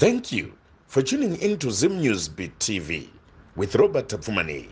Thank you for tuning in to Zim News Beat TV with Robert Tapfumani.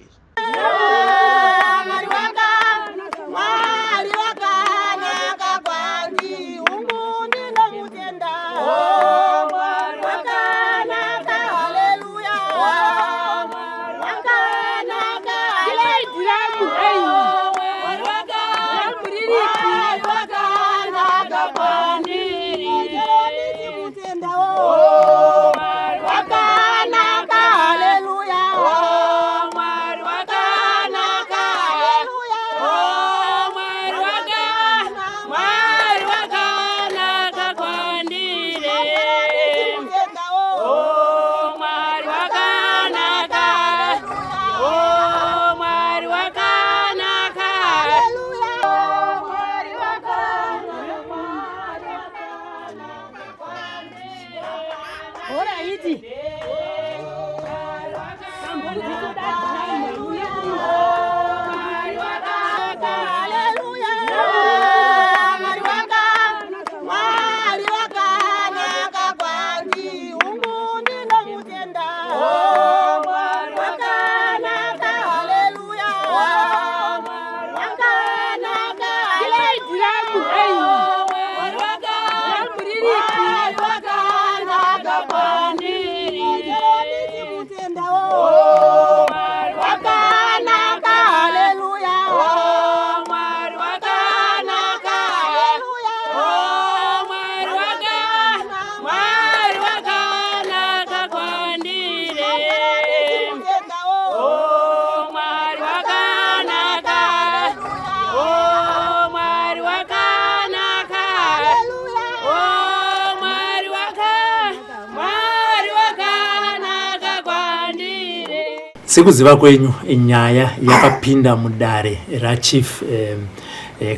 Sikuziva kwenyu nyaya yakapinda mudare ra Chief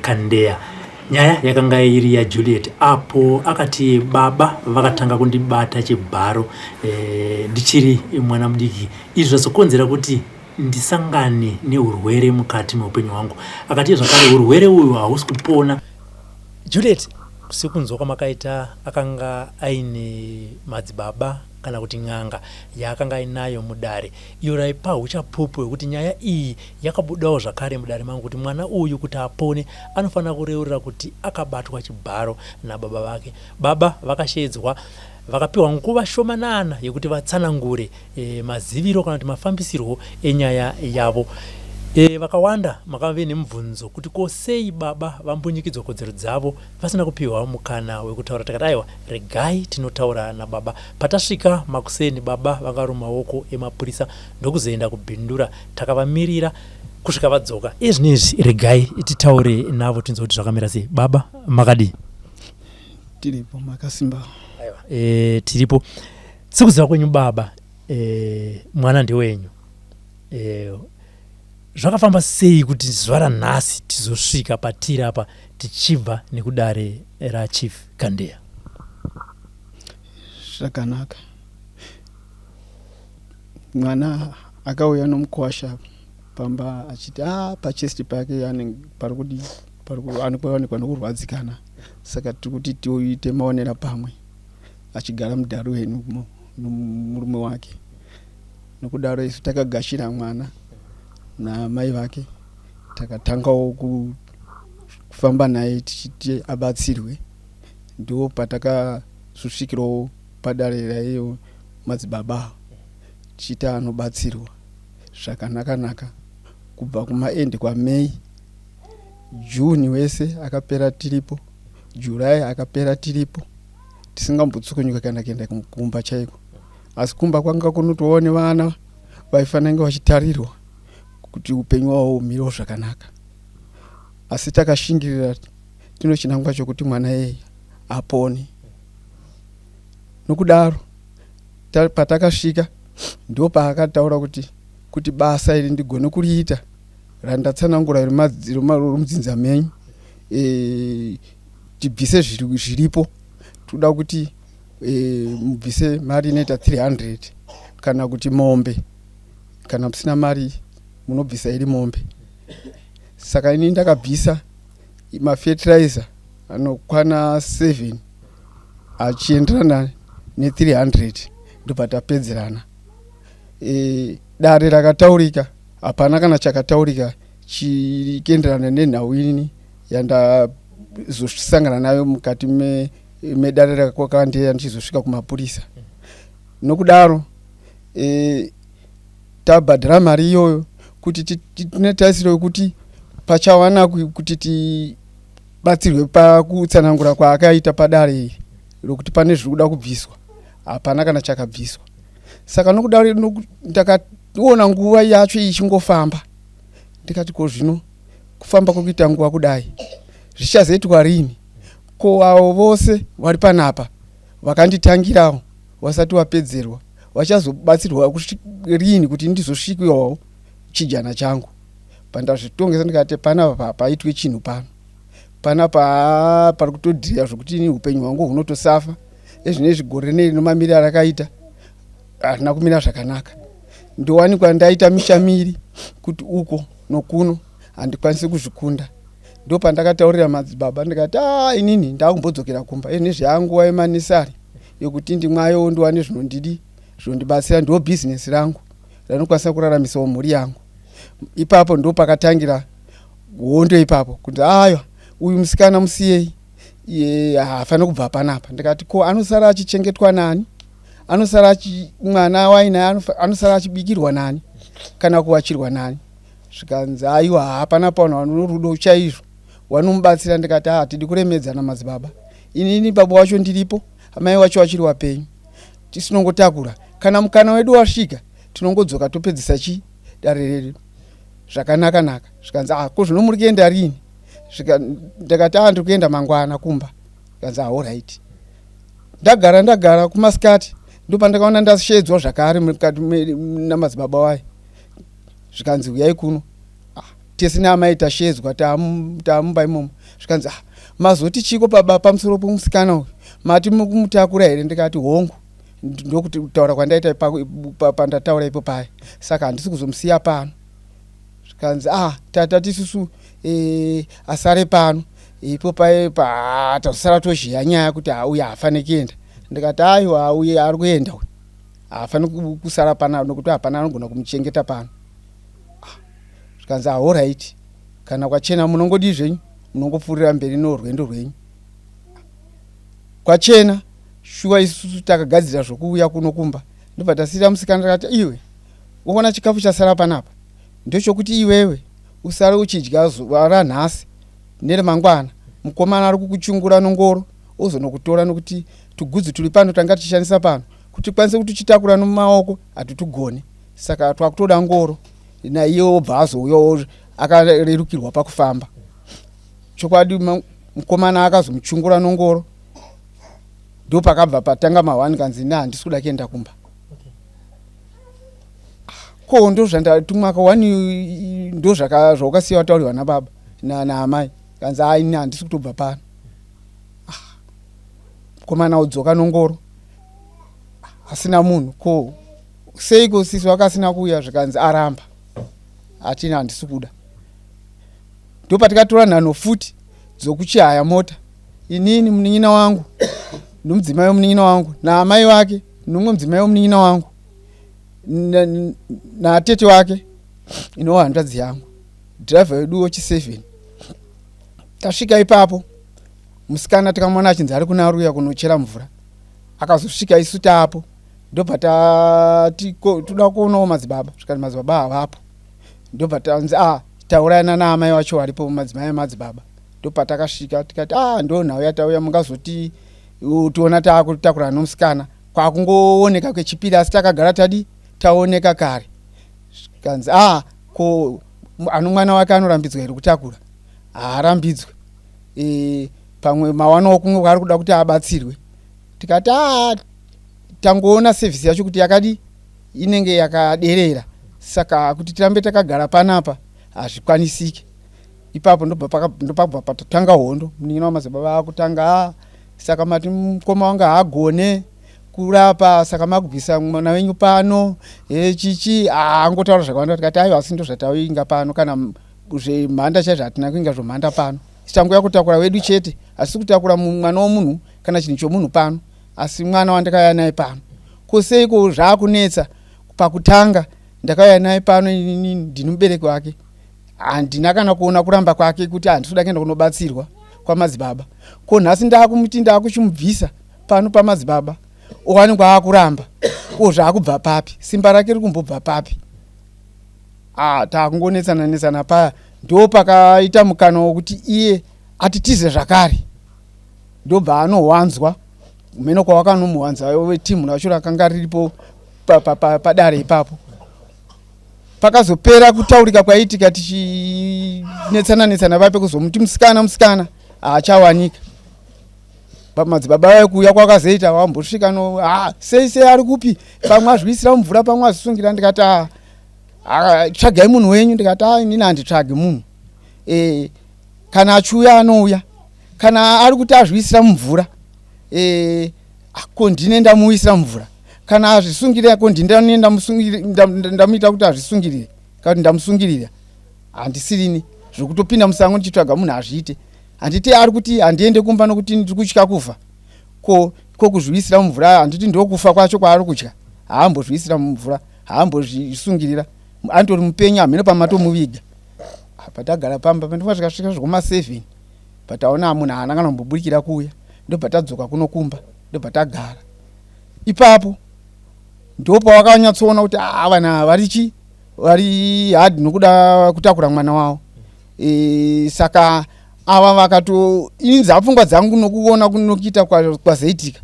Kandeya. Nyaya yakanga iri ya Juliet apo akati baba vakatanga kundibata chibharo ndichiri mwana mudiki. Izvo zvazokonzera kuti ndisangane neurwere mukati meupenyu hwangu. Akati zvakare urwere uyu hausi kupona. Juliet, sekunzwa kwamakaita akanga aine madzibaba kana kuti ng'anga yakanga inayo mudare. Iyo raipa uchapupu kuti nyaya iyi yakabudawo zvakare mudare mangu kuti mwana uyu kuti apone anofanira kureurira kuti akabatwa chibharo nababa vake. Baba vakashedzwa vakapiwa nguva shomanana yekuti vatsanangure maziviro kana kuti mafambisirwo enyaya yavo. Vakawanda makave nemubvunzo kuti kosei baba vambunyikidzwa kodzero dzavo vasina kupiwa mukana wekutaura. Takati aiwa regai tinotaura nababa. Patasvika makuseni baba vakaruma maoko emapurisa ndokuzoenda kubhindura. Takavamirira kusvika vadzoka. Izvinezvi regai titaure navo tinzwa kuti zvakamira sei. Baba makadi? Tiripo makasimba. Aiwa tiripo. Sikuziva kwenyu baba mwana ndewenyu. Zvakafamba sei kuti zuva ranhasi tizosvika patiri apa tichibva nekudare ra Chief Kandeya? Zvakanaka. Mwana akauya nomukwasha pamba achiti pachesti pake anoonekwa nokurwadzikana, saka tiri kuti tiite maonera pamwe achigara mudare wenu nomurume wake. Nokudaro isu takagashira mwana na mai vake takatangawo kufamba naye tichiti abatsirwe. Ndo patakasvikirawo padare raiyo madzibaba tichiti anobatsirwa zvakanaka kubva kumaendi kwaMei. Juni wese akapera tiripo, July akapera tiripo, tisingambotsukunyuka kana kuenda kumba chaiko. Asi kumba kwanga kunotoone vana vaifanira vachitarirwa kuti upenyu hwavo humire zvakanaka. Asi takashingirira tinochinangwa chokuti mwana yeye apone. Nokudaro patakasvika ndo paakataura kuti basa iri ndigone kuriita randatsanangura romudzinza menyu tibvise zviripo. Toda kuti mubvise mari inoita 300 kana kuti mombe, kana musina mari munobvisa iri mombe. Saka ini ndakabvisa mafertilizer anokwana 7 achienderana ne300 ndopatapedzerana. Dare rakataurika hapana kana chakataurika chichienderana nenhau ini yandazosangana nayo mukati medare rakakandeya ndichizosvika kumapurisa. Nokudaro tabhadhara mari iyoyo kuti tine tarisiro yekuti pachawana kuti tibatsirwe pakutsanangura kwaakaita padare iri rokuti pane zviri kuda kubviswa, hapana kana chakabviswa. Saka nokudaro ndakaona nguva yacho ichingofamba, ndikati ko zvino kufamba kwokuita nguva kudai zvichazoitwa rini? Ko avo vose vari panapa vakanditangirawo vasati vapedzerwa vachazobatsirwa rini kuti ndizosvikiwawo chijana changu? Pandazvitongesa ndikati panapa paitwe chinhu pano, panapa pari kutodhira zvokuti upenyu hwangu hunotosafa. Ezvinezvi gore nei nomamiriro rakaita harina kumira zvakanaka. Ndowanikwa ndaita mishamiri kuti uko nokuno handikwanisi kuzvikunda. Ndo pandakataurira madzibaba ndikati inini ndakumbodzokera kumba. Ezvinezvi yanguva yemanesari yokuti ndimwayo ndiwane zvinondidi zvinondibatsira, ndo bhizinesi rangu ranokwanisa kuraramisawo mhuri yangu. Ipapo ndo pakatangira hondo ipapo kuti uyu musikana musiyei, hafaniri kubva panapa. Ndikati ko anosara achichengetwa nani? Anosara mwana wainaye anosara achibikirwa nani kana kuwachirwa nani? Zvikanzi aiwa hapana pano vanorudo chaizvo vanomubatsira. Ndikati tidi kuremedzana madzibaba, inini baba wacho ndiripo, amai wacho achiri wapenyu, tisinongotakura. Kana mukana wedu wasvika tinongodzoka topedzisa dare redu zvakanaka. Zvikanzi ko zvino muri kuenda rini? Ndikati ndiri kuenda mangwana kumba. Zvikanzi alright. Ndagara kumasikati ndopandakaona ndashedzwa zvakare mukati namadzibaba wayo. Zvikanzi uyai kuno. Tese neamai tashedzwa tamumba imomo. Zvikanzi mazoti chiko baba pamusoro pomusikana uyu, mati mukumutakura here? Ndikati hongu, ndokuti kutaura kwandaita pandataura ipo paya, saka handisi kuzomusiya pano. Zvikanzi tata tisusu asare pano ipo paye tazosara tozhiya nyaya kuti uyu hafaniri kuenda. Ndikati aiwa uyu ari kuenda uyu hafaniri kusara pano nokuti hapana anogona kumuchengeta pano. Zvikanzi alright, kana kwachena munongodi zvenyu munongopfuurira mberi norwendo rwenyu. Kwachena shuwa isusu takagadzira zvokuuya kuno kumba. Ndobva tasira musikana ndakati iwe uona chikafu chasara panapa ndochokuti iwewe usare uchidya zuva ranhasi neremangwana. Mukomana ari kukuchungura nongoro ozonokutora nokuti tugudzi turi pano tanga tichishandisa pano kuti kwanise kuti tichitakura nomumaoko hatitugone. Saka twakutoda ngoro naiye obva azouyawo akarerukirwa pakufamba. Chokwadi mukomana akazomuchungura nongoro, ndo pakabva patanga mahwani kanzi handisi kuda kuenda kumba. Ko ndo zvandatumwa kawani, ndo zvakasiya watauriwa nababa naamai. Kanzi ini handisi kutobva pano. Mukomana odzoka nongoro asina munhu. Ko seiko sisi wakasina kuuya? Zvikanzi aramba atina handisi kuda. Ndo patikatora nhano futi dzokuchihaya mota, inini munin'ina wangu nomudzimai womunin'ina wangu naamai wake nomumwe mudzimai womunin'ina wangu natete wake inowa hanzvadzi yangu, dhiraivha wedu wechi7. Tasvika ipapo musikana tikamona achinzi ari kuna Aruya kunochera mvura. Akazosvika isu taapo ndobva toda kuonawo madzibaba. Zvikati madzibaba havapo. Ndobva tanzi taurayana naamai wacho varipo, madzimai emadzibaba. Ndobva takasvika tikati ndo nhau yatauya, mungazoti tiona taakutakurana nomusikana kwakungooneka kwechipiri asi takagara taoneka kare. Zvikanzi ko ano mwana wake anorambidzwa here kutakura? Haarambidzwe. Pamwe mawanawo kumwe kwaari kuda kuti abatsirwe. Tikati tangoona sevhisi yacho kuti yakadi inenge yakaderera, saka kuti tirambe takagara panapa hazvikwanisiki. Ipapo ndopabva patotanga hondo. Munin'ina wamadzibaba akutanga saka mati mukoma wanga haagone kurapa, saka makubvisa mwana wenyu pano chichi. Angotaura zvakawanda. Tikati aiwa asi ndo zvatainga pano, kana zvemhanda chaizvo hatina kuinga zvomhanda pano. Tichangouya kutakura wedu chete, asi kutakura mwana womunhu kana chinhu chomunhu pano asi mwana wandakauya naye pano. Koseiko zvakunetsa pakutanga ndakauya naye pano inini ndini mubereki wake. Handina kana kuona kuramba kwake kuti handisuda kuenda kunobatsirwa kwamadzibaba. Ko nhasi ndakumuti ndakuchimubvisa pano pamadzibaba owanikwa akuramba. Ko zvakubva papi? Simba rake riri kumbobva papi? Takungonetsana paya. Ndo pakaita mukana wokuti iye atitize zvakare. Ndobva anowanzwa kumeno kwawakanomuwanza wetimu racho rakanga riripo padare ipapo. Pakazopera kutaurika kwaitika tichinetsana vape kuzomuti musikana achawanika. Pamadzibaba vaikuuya kwakazoita wambosvika sei ari kupi, pamwe azviisira mumvura pamwe azvisungira. Ndikati tsvagai munhu wenyu. Ndikati inini handitsvagi munhu, kana achiuya anouya, kana ari kuti azviisira mumvura ko ndine ndamuisira mumvura, kana azvisungirira ko ndine ndamuita kuti azvisungirire kuti ndamusungirira. Handisirini zvokutopinda musango ndichitsvaga munhu azviite. Handiti ari kuti handiende kumba nokuti ndiri kutya kufa. Ko kuzviisira mumvura handiti ndokufa kwacho kwaari kutya. Haambozviisira mumvura, haambozvisungirira, andori mupenyu hamene pamatomuviga. Patagara pamba pandofika zvikasvika zvokuma 7 pataona munhu haana kana kumboburikira kuuya. Ndobva tadzoka kunokumba, ndobva tagara ipapo. Ndopa wakanyatsoona kuti vana vari hadi nokuda kutakura mwana wavo. Saka ava vakato ini dzapfungwa dzangu nokuona kunokuita kwazoitika.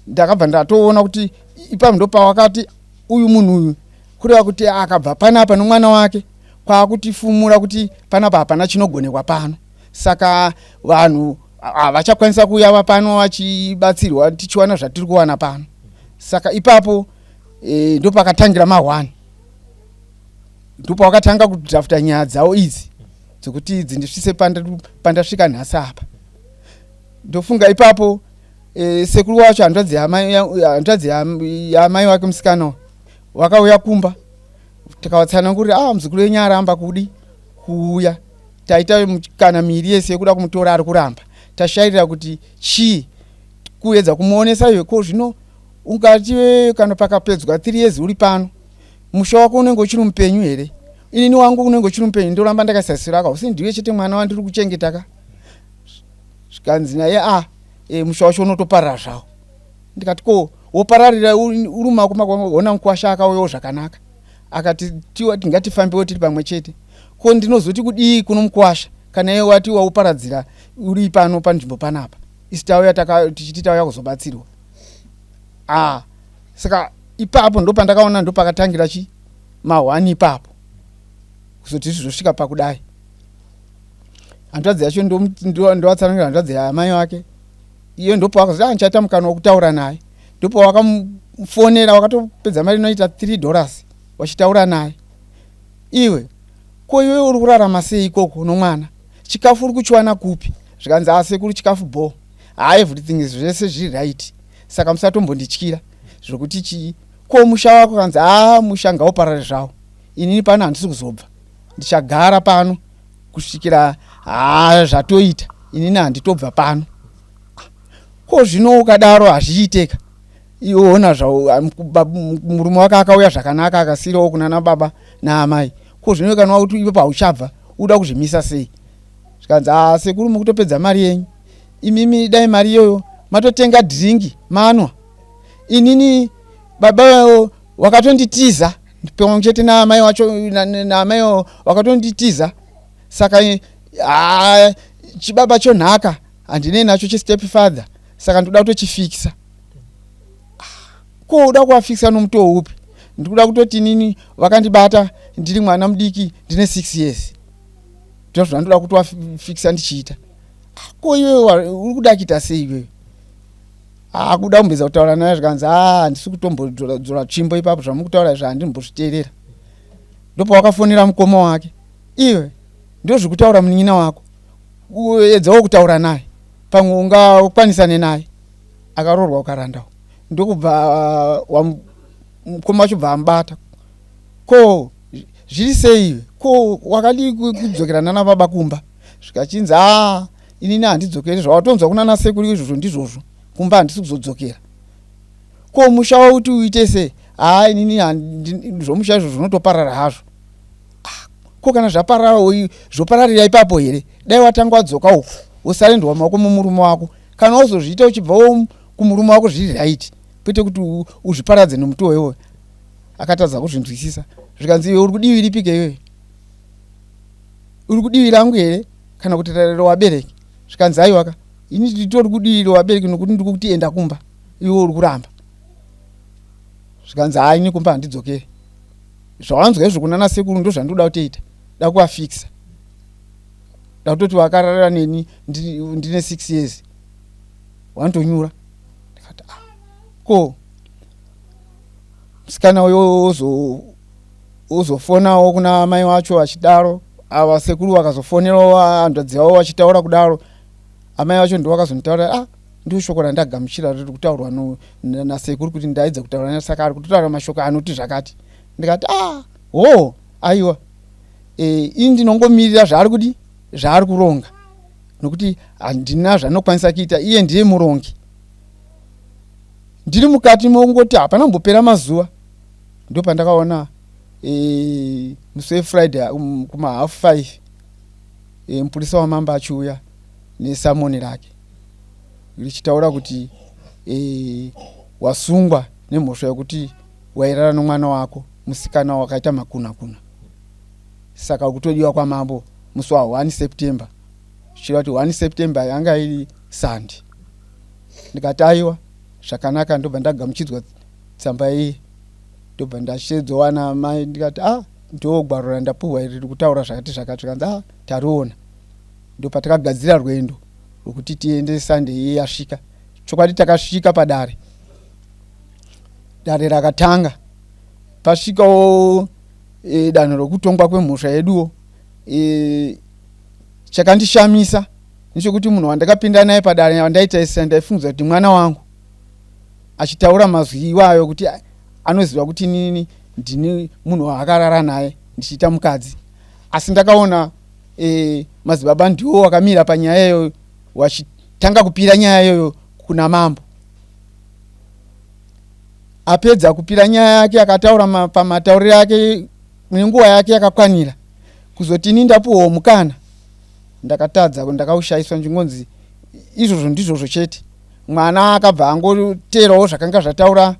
Ndakabva ndatoona kuti ipapo ndopa wakati uyu munhu uyu kureva kuti akabva panapa nomwana wake kwakutifumura kuti panapa hapana chinogonekwa pano. Saka vanhu havachakwanisa kuuya pano vachibatsirwa tichiwana zvatiri kuwana pano. Saka ipapo ndopakatangira ma1. Ndipo wakatanga kudhafta nyaya dzawo idzi dzokuti idzi ndisvise pandasvika nhasi apa. Ndofunga ipapo sekuru wacho hanzvadzi yamai wake musikana wakauya kumba. Tikawatsanangurira muzukuru wenyu aramba kudi kuuya. Taita kana miri yese yekuda kumutora ari kuramba. Tashairira kuti chii kuedza kumuonesa iwe. Ko zvino ungati kana pakapedzwa 3 years uri pano, musha wako unenge uchiri mupenyu here? Inini wangu unenge uchiri mupenyu, ndoramba ndakasasira usi ndiwe chete mwana wandiri kuchengetaka. Zvikanzi naye musha wacho unotoparara zvawo. Ndikati ko wopararira uri mumaona mukwasha akauyawo zvakanaka. Akati tingatifambewo tiri pamwe chete. Ko ndinozoti kudii kuno mukwasha kana iwe wati wauparadzira uri pano panzvimbo panapa. Isi tauya tichiti tauya kuzobatsirwa. Saka ipapo ndopandakaona ndopakatangira ma1 ipapo kuzoti zvizosvika pakudai. Hanzvadzi yacho ndowatsanangira hanzvadzi yamai wake. Iyo ndopo wakazi ndichaita mukana wokutaura naye. Ndopo wakamufonera wakatopedza mari inoita $3 wachitaura naye. Iwe ko iwe uri kurarama sei ikoko nomwana? Chikafu uri kuchiwana kupi? Zvikanzi sekuru chikafu bo. Everything zvese zviri right. Saka musatombondityira zvokuti ko musha wako kanzi musha ngauparare zvawo. Inini pano handisi kuzobva, ndichagara pano kusvikira zvatoita. Inini handitobva pano. Ko zvino ukadaro hazviiteka. Iwe ona zvawo murume wake akauya zvakanaka akasirawo kunana baba naamai. Ko zvino kana kuti iwe pauchabva uda kuzvimisa sei? Zvikanzi sekuru mukutopedza mari yenyu. Imimi dai mari iyoyo matotenga dringi manwa. Inini baba wakatonditiza pamwe chete naamai wacho naamai wakatonditiza. Saka chibaba chonhaka handine nacho chestep father. Saka ndoda kutochifikisa. Ko uda kuafikisa nomutoo upi? Ndikuda kutoti nini vakandibata ndiri mwana mudiki ndine 6 years. Ndozvo ndoda kutoafikisa ndichiita. Ko iwe uri kuda kuita sei iwe? Kuda kumbeza kutaura naye zvikanzi handisi kutombodzora tsvimbo ipapo zvamukutaura izvo handimbozviteerera. Ndopa wakafonera mukoma wake. Iwe ndozvikutaura munyina wako. Edzawo kutaura naye. Pamwe ungakwanisane naye. Akaroorwa ukarandawo. Ndokubva mukoma wacho bva ambata. Ko zviri sei iwe? Ko wakadi kudzokerana nababa kumba? Zvikachinzi inini handidzokeri zvawatonzwa kunana sekuru izvozvo ndizvozvo. Kumba handisi kuzodzokera. ko musha wauti uite sei inini zvomusha izvo zvinotoparara hazvo. Ko kana zvopararira ipapo here dai watanga wadzoka uku usarendwa maoko mumurume wako, kana uzozviita uchibva kumurume wako zviri right, kwete kuti uzviparadze nemuti wewe. Akatadza kuzvinzwisisa zvikanzi iwe uri kudivi ripike iwe, uri kudivi rangu here kana kuti rarero wabereki. Zvikanzi aiwaka ini nditori kudivi wabereki nokuti ndiri kuti enda kumba, iwe uri kuramba. Zvikanzi ini kumba handidzokeri, zvawanzwa izvo kuna nasekuru ndo zvandoda kutoita, da kuvafikisa, da kutoti wakarara neni ndine 6 years wandonyura. Ndikati ko musikana uyo ozofonawo kuna mai wacho achidaro, ava sekuru vakazofonerawo handadzi vavo vachitaura kudaro, amai vacho ndo vakazonitaura ndio shoko randagamuchira riri kutaurwa nasekuru kuti ndaidza kutaura nasaka ari kutotaura mashoko anoti zvakati. Ndikati aiwa ini ndinongomirira zvaari kuronga nokuti handina zvanokwanisa kuita, iye ndiye murongi. Ndiri mukati mongoti hapana mbopera mazuva ndo pandakaona musi weFriday kuma 5:30 mupurisa wamamba achiuya nesamoni rake richitaura kuti wasungwa nemhosva yekuti wairara nomwana wako musikana wakaita makuna. Saka kutodiwa kwamambo musi wa 1 September, zvichireva kuti 1 September yanga iri Sunday. Ndikati aiwa zvakanaka, ndobva ndagamuchidzwa tsamba iyi, ndobva ndachedzowana mai. Ndikati ndo gwaro randapuhwa riri kutaura zvakati. Zvikanzi tariona. Ndopatakagadzira rwendo rwokuti tiende Sunday iyi yasvika. Chokwadi takasvika padare rakatanga, pasvikawo danho rokutongwa kwemhosva yeduwo. Chakandishamisa nechekuti munhu wandakapinda naye padare wandaitaisa ndaifungidzwa kuti mwana wangu, achitaura mazwi iwayo kuti anoziva kuti nini ndini munhu waakarara naye ndichiita mukadzi. Asi ndakaona madzibaba ndiwo wakamira panyaya iyoyo, wachitanga kupira nyaya iyoyo kuna mambo. Apedza kupira nyaya yake akataura pamatauriro yake nenguva yake yakakwanira kuzoti ini ndapuhwa mukana. Ndakatadza, ndakaushayiswa njongonzi izvozvo ndizvozvo chete. Mwana akabva angoterawo zvakanga zvataura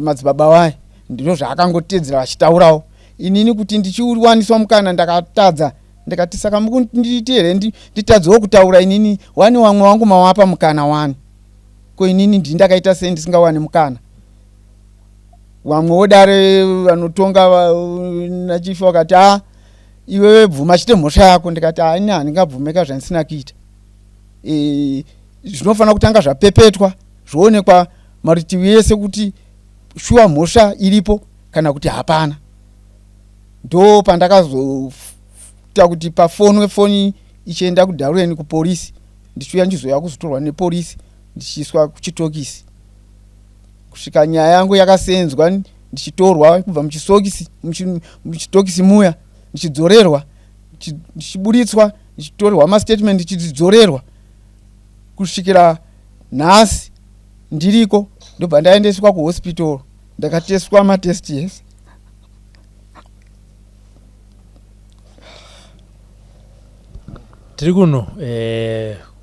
madzibaba waye, ndizvo zvaakangotedzera vachitaurawo. Inini kuti ndichiwaniswa mukana ndakatadza, ndikati saka mukundiita here nditadzewo kutaura inini wani wamwe wangu mawapa mukana wani, ko inini ndakaita sei ndisingawani mukana. Vamwe wodare vanotonga nachifa vakati iwewe bvuma chite mhosva yako. Ndikati ini handingabvumeka zvandisina kuita. Zvinofanira kutanga zvapepetwa zvoonekwa marutivi ese kuti shuwa mhosva iripo kana kuti hapana. Ndo pandakazoita kuti pafoni ichienda kuDarweni kupolisi, ndichiuya ndichizoya kuzotorwa nepolisi ndichiiswa kuchitokisi. Kusvika nyaya yangu yakasenzwa ndichitorwa kubva muchitokisi muya, ndichidzorerwa, ndichiburitswa, ndichitorwa mastatement, ndichidzorerwa kusvikira nhasi ndiriko. Ndobva ndaendeswa kuhospital ndakateswa matest yes. Tiri kuno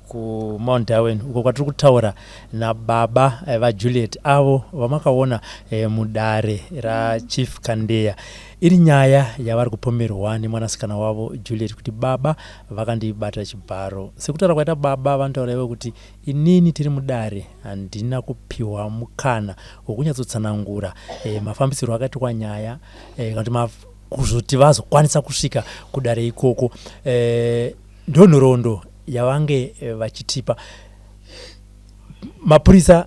ku Mount Darwin uko kwatiri kutaura nababa vaJuliet avo vamakaona mudare raChief Kandeya. Iri nyaya yavari kupomerwa nemwanasikana wavo Juliet kuti baba vakandibata chibharo. Sekutaura kwaita baba vanotaura kuti inini tiri mudare handina kupiwa mukana wokunyatsotsanangura mafambisiro akaitwa nyaya kuti kuzoti vazokwanisa kusvika kudare ikoko. Ndonhorondo yavange vachitipa mapurisa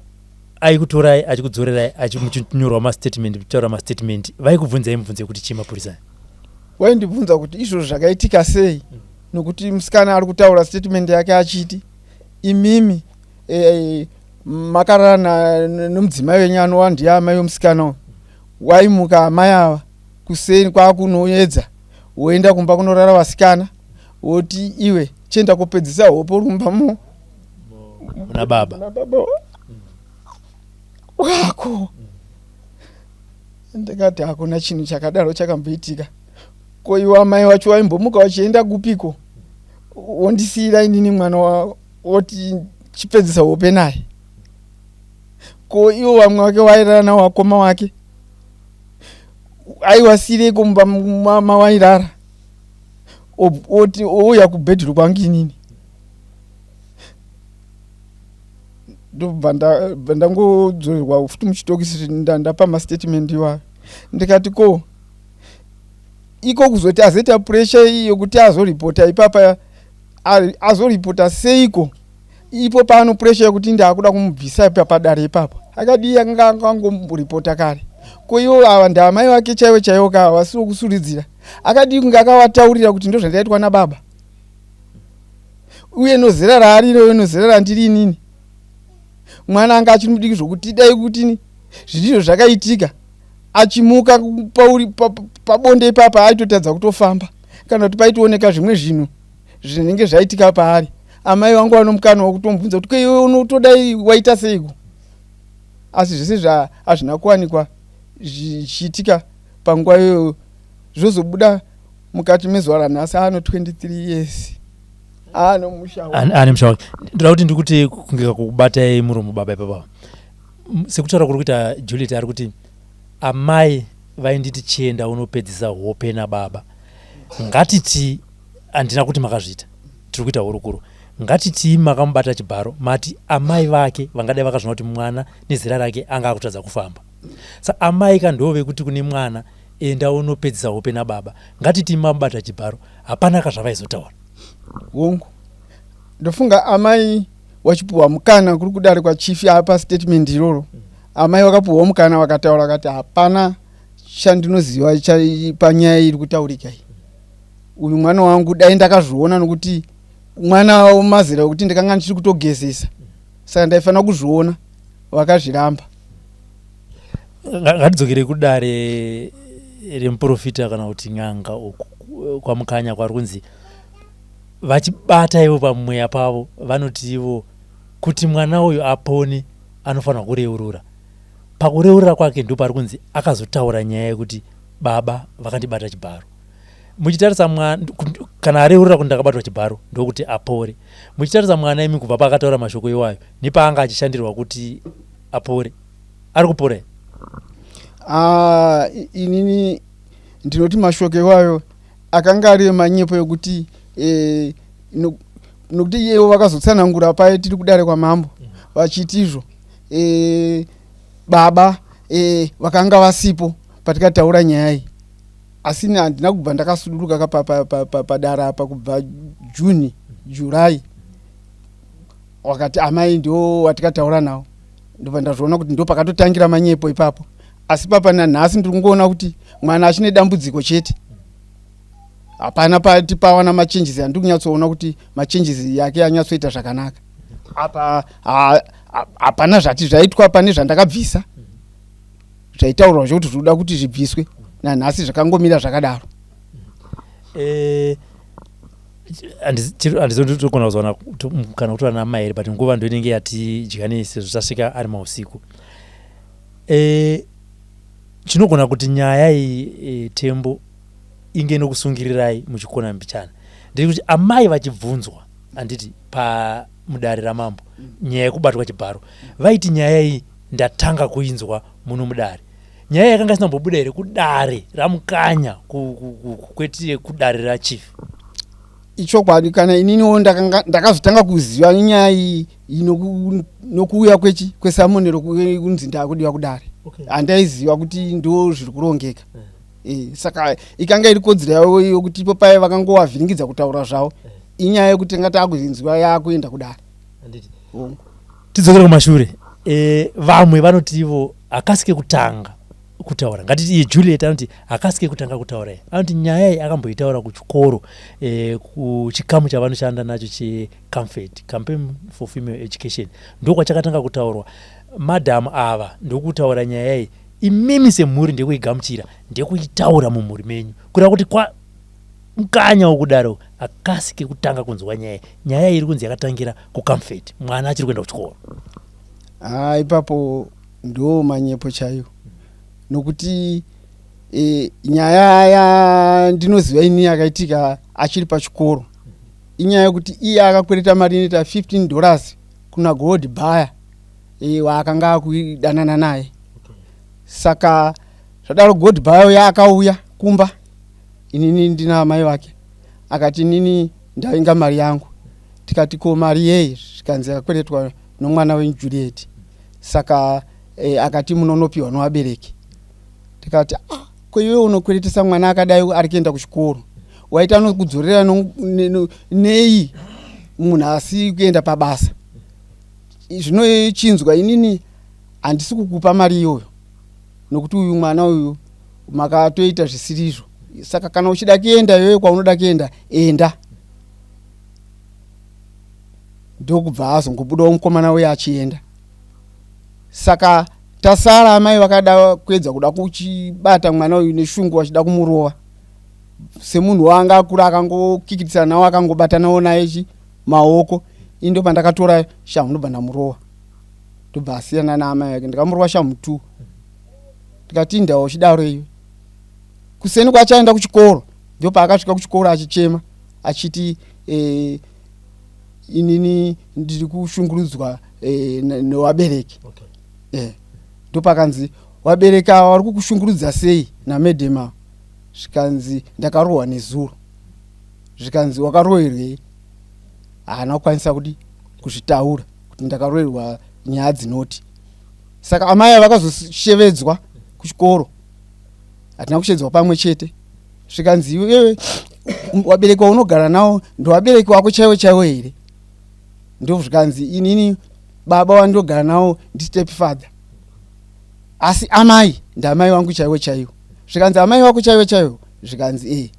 aikutorai achikudzorerai achimunyorwa mastatement kutaura mastatement vaikubvunzai mubvunze kuti chii mapurisa? Waindibvunza kuti izvozvo zvakaitika sei, nokuti musikana ari kutaura statement yake achiti imimi makarara nomudzimai wenyu anova ndiye amai vomusikana waimuka amai ava kuseni kwakunoedza woenda kumba kunorara vasikana woti iwe chienda kupedzisa hopo rumba muna baba. wako. Ndikati hakuna chinhu chakadaro chakamboitika. Ko iwe amai wacho waimbomuka wachienda kupiko wondisiyira inini mwana woti chipedzisa hope naye. Ko iwe vamwe wake wairara nawo wakoma wake aiwasireko mumba mama wairara oti ouya kubhedhuru kwangu inini. Ndobva ndangodzorerwa futi muchitokisi ndapa mastatement iwayo. Ndikati ko iko kuzoti azoita pressure iyo kuti azoripota ipapa azoripota seiko ipo pano pressure yekuti ndakuda kumubvisa ipapa dare ipapa akadi angangomuripota kare. Ko iwo ava ndamai wake chaiwo ka wasiri kusuridzira akadi kunge akavataurira kuti ndo zvandaitwa nababa uye nozera raari iro nozera randiri inini. Mwana anga achimudiki zvokuti dai kuti zvizvo zvakaitika achimuka pabonde ipapa aitotadza kutofamba kana kuti paitooneka zvimwe zvinhu zvinenge zvaitika paari. Amai vangu vanomukana wekutomubvunza kuti iwe unotodai waita seiko, asi zvese hazvina kuwanikwa zvichiitika panguva iyoyo. Zvozobuda mukati mezuva ranhasi ano 23 years ano musha wake. Ndoda kuti ndikuti kungeka kubatai muromo baba ipapa sekutaura kuri kuita Juliet ari kuti amai vainditi chienda unopedzisa hope nababa. Ngatiti handina kuti makazviita tiri kuita hurukuru, ngatiti makamubata chibharo mati amai vake vangadai vakazvina kuti mwana nezera rake anga akutadza kufamba. Sa amai kandove kuti kune mwana enda unopedzisa hope nababa, ngatiti mamubata chibharo hapana kazvavaizotaura. Hongu ndofunga amai wachipuwa mukana kuri kudare kwa chief apa statement iroro. Amai wakapuwa mukana wakataura kati hapana chandinoziva panyaya iri kutaurika iyi. Uyu mwana wangu dai ndakazviona nokuti mwana wamazera wekuti ndikanga ndichiri kutogezesa saka ndaifanira kuzviona wakazviramba. Ngatidzokere kudare remuprofita kana kuti n'anga kwamukanya kwari kunzi vachibata ivo pamweya pavo vanoti ivo kuti mwana uyu apone anofanira kureurura. Pakureurura kwake ndo pari kunzi akazotaura nyaya yekuti baba vakandibata chibharo. Muchitarisa mwana kana areurura kuti ndakabatwa chibharo ndokuti apore. Muchitarisa mwana imi kubva paakataura mashoko iwayo nepaanga achishandirwa kuti apore ari kupora. Inini ndinoti mashoko iwayo akanga ari manyepo yekuti nokuti iyewo vakazotsanangura paye tiri kudare kwamambo vachiti izvo baba vakanga vasipo patikataura nyaya iyi. Asi handina kubva ndakasuduruka padara apa kubva Juni July wakati amai ndio watikataura nawo ndobva ndazviona kuti ndo pakatotangira manyepo ipapo. Asi papa nanhasi ndiri kungoona kuti mwana achine dambudziko chete, hapana pati pawana machenjisi andiri kunyatsoona kuti machenjisi yake anyatsoita zvakanaka. Apa hapana zvati zvaitwa pane zvandakabvisa zvaitaurwa zvokuti zvoda kuti zvibviswe nanhasi zvakangomira zvakadaro. Handizotokona kuzoona kana kuti vana mai here but nguva ndo inenge yatidyanei sezvo tasvika ari mausiku. Chinogona kuti nyaya iyi Tembo inge nokusungirirai muchikona mbichana ndiri kuti amai vachibvunzwa handiti pamudare ramambo nyaya yekubatwa chibharo vaiti nyaya iyi ndatanga kuinzwa muno mudare. Nyaya yakanga isinambobuda here kudare ramukanya kwete kudare rachief. Ichokwadi kana ininiwo ndakazotanga kuziva nyaya iyi nokuuya kwesamonero kunzi ndakudiwa kudare. Handaiziva kuti ndo zviri kurongeka. Saka ikanga iri kodzero yavo yokuti ipo paye vakangovavhiringidza kutaura zvavo. Inyaya yekuti ngatakuzinziwa yakuenda kudare. Tidzokere kumashure. Vamwe vanoti ivo akasike kutanga kutaura. Ngatiti iye Juliet anoti akasike kutanga kutaura. Anoti nyaya iyi akamboitaura kuchikoro kuchikamu chavanoshanda nacho cheComfort, Campaign for Female Education. Ndokwa chakatanga kutaurwa. Madam ava ndokutaura nyaya iyi imimi semhuri ndekuigamuchira ndekuitaura mumhuri menyu kureva kuti kwa mukanya wokudaro akasike kutanga kunzwa nyaya iri kunzi yakatangira kuComfort mwana achiri kuenda kuchikoro. Ipapo ndo manyepo chaiwo nokuti nyaya ndinoziva ini yakaitika achiri pachikoro inyaya yekuti iye akakwereta mari inoita $15 kuna Gold Buyer waakanga akudanana naye. Saka zvadaro Gold Buyer yaakauya kumba, inini ndina mai wake, akati nini ndainga mari yangu. Tikati ko mari yei, zvikanzi yakakweretwa nomwana wenyu Juliet. Saka akati munonopiwa nowabereki. Tikati ko iwe unokweretesa mwana akadai ari kuenda kuchikoro, waita nokudzorera nei munhu asi kuenda pabasa. Zvinochinzwa inini handisi kukupa mari iyoyo nokuti uyu mwana uyu makatoita zvisirizvo. Saka kana uchida kuenda iwewe kwaunoda kuenda, enda. Ndokubva azongobudawo mukomana uye achienda. Saka tasara amai vakada kuedza kuda kuchibata mwana uyu neshungu vachida kumurova. Semunhu wanga akura akangokikitisa nawo akangobatanawo naye maoko. Indo pandakatora shamhu ndobva ndamurova. Ndobva asiyana naamai vake, ndikamurova shamhu 2. Tikati ndawo uchidaro iwe. Kuseni kwachaenda kuchikoro, ndio paakasvika kuchikoro achichema achiti inini ndiri kushungurudzwa newabereki. Ndio pakanzi wabereka vari kukushungurudza sei namedhema. Zvikanzi ndakarohwa nezuro. Zvikanzi wakarohwerwei? Haana kukwanisa kuti kuzvitaura kuti ndakarohwerwa nyaya dzinoti. Saka amai vakazoshevedzwa kuchikoro, hatina kushevedzwa pamwe chete. Zvikanzi iwewe wabereki waunogara nawo ndo wabereki wako chaiwo chaiwo here? Ndio zvikanzi inini baba wandogara nawo ndi-step father, asi amai ndamai wangu chaiwo chaiwo. Zvikanzi amai wako chaiwo chaiwo? Zvikanzi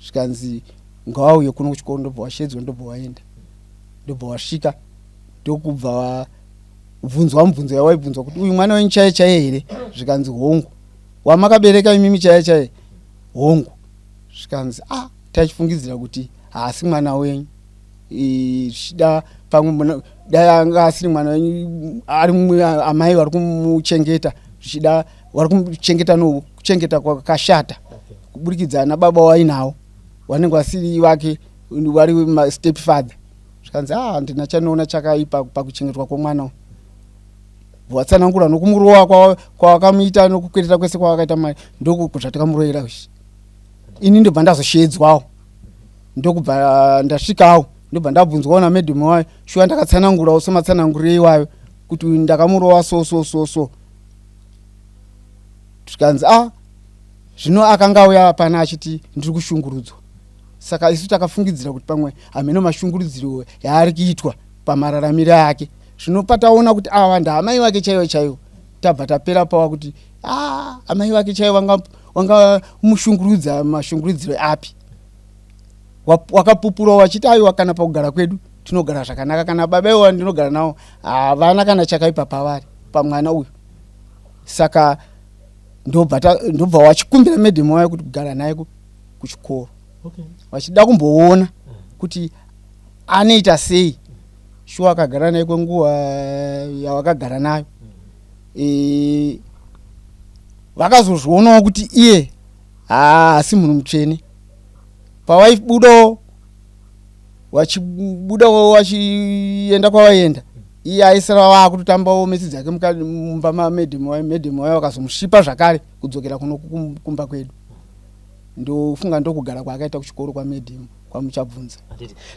zvikanzi ngawauye kuno kuchikoro. Ndobva washedzwa, ndobva waenda, ndobva wasvika, ndokubva wabvunzwa mubvunzo yawaibvunzwa kuti uyu mwana wenyu chaiye chaiye here? Zvikanzi hongu. Wamakabereka imimi chaiye chaiye? Hongu. Zvikanzi taichifungidzira kuti haasi mwana wenyu, zvichida pamwe dai anga asiri mwana wenyu, ari amai vari kumuchengeta, zvichida vari kumuchengeta kuchengeta kwakashata kuburikidza nababa wainawo wanenge wasiri wake, vari step father. Zvikanzi ndina chanoona chakaipa pakuchengetwa kwomwana. Watsanangura nokumurova kwawakamuita nokukwereta kwese kwawakaita mai, ndokuzvatakamurohera ushi. Ini ndobva ndazoshedzwawo, ndokubva ndasvikawo, ndobva ndabvunzwawo namedhemu wayo, shuwa ndakatsanangurawo sematsanangurire iwayo kuti ndakamurova so. Zvikanzi zvino akanga auya pana achiti ndiri kushungurudzwa. Saka isu takafungidzira kuti pamwe hameno mashungurudziro yaari kuitwa pamararamiro yake. Zvino pataona kuti ndaamai wake chaiwo chaiwo, tabva tapera pawa kuti amai wake chaiwo wanga mushungurudza mashungurudziro api. Wakapupurawo wachiti aiwa kana pakugara kwedu tinogara zvakanaka, kana baba iwo ndinogara nawo havana kana chakaipa pavari pamwana uyu. Saka ndobva wachikumbira medhemu wayo kuti kugara naye kuchikoro. Wachida kumboona kuti anoita sei. Shuwa akagara naye kwenguva yawakagara nayo. Vakazozvionawo kuti iye haasi munhu mutsvene. Pawaibudawo wachienda kwawaienda, iye aisara waakutotambawo mesi dzake mumba mamedhemu wayo vakazomusvipa zvakare kudzokera kuno kumba kwedu. Ndofunga ndokugara kwaakaita kuchikoro kwamedhemu kwamuchabvunza.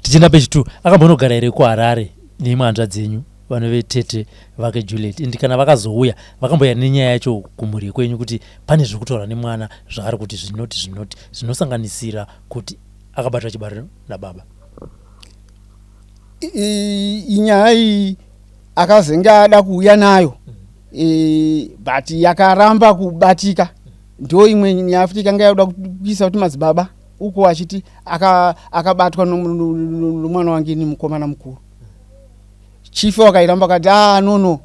Tichienda pechi2, akambonogara here kuHarare neimwe hanzvadzi dzenyu vanove tete vake Juliet? Indi kana vakazouya vakamboya nenyaya yacho kumhuri kwenyu kuti pane zviri kutaura nemwana zvaari kuti zvinoti zvinosanganisira kuti akabatwa chibariro nababa? Inyaya iyi akazenge ada kuuya nayo, but yakaramba kubatika. Ndo imwe nyaya futi ikanga yakuda kuisa kuti madzibaba uko achiti akabatwa nomwana wangu ni mukomana mukuru. Chifu wakairamba kati no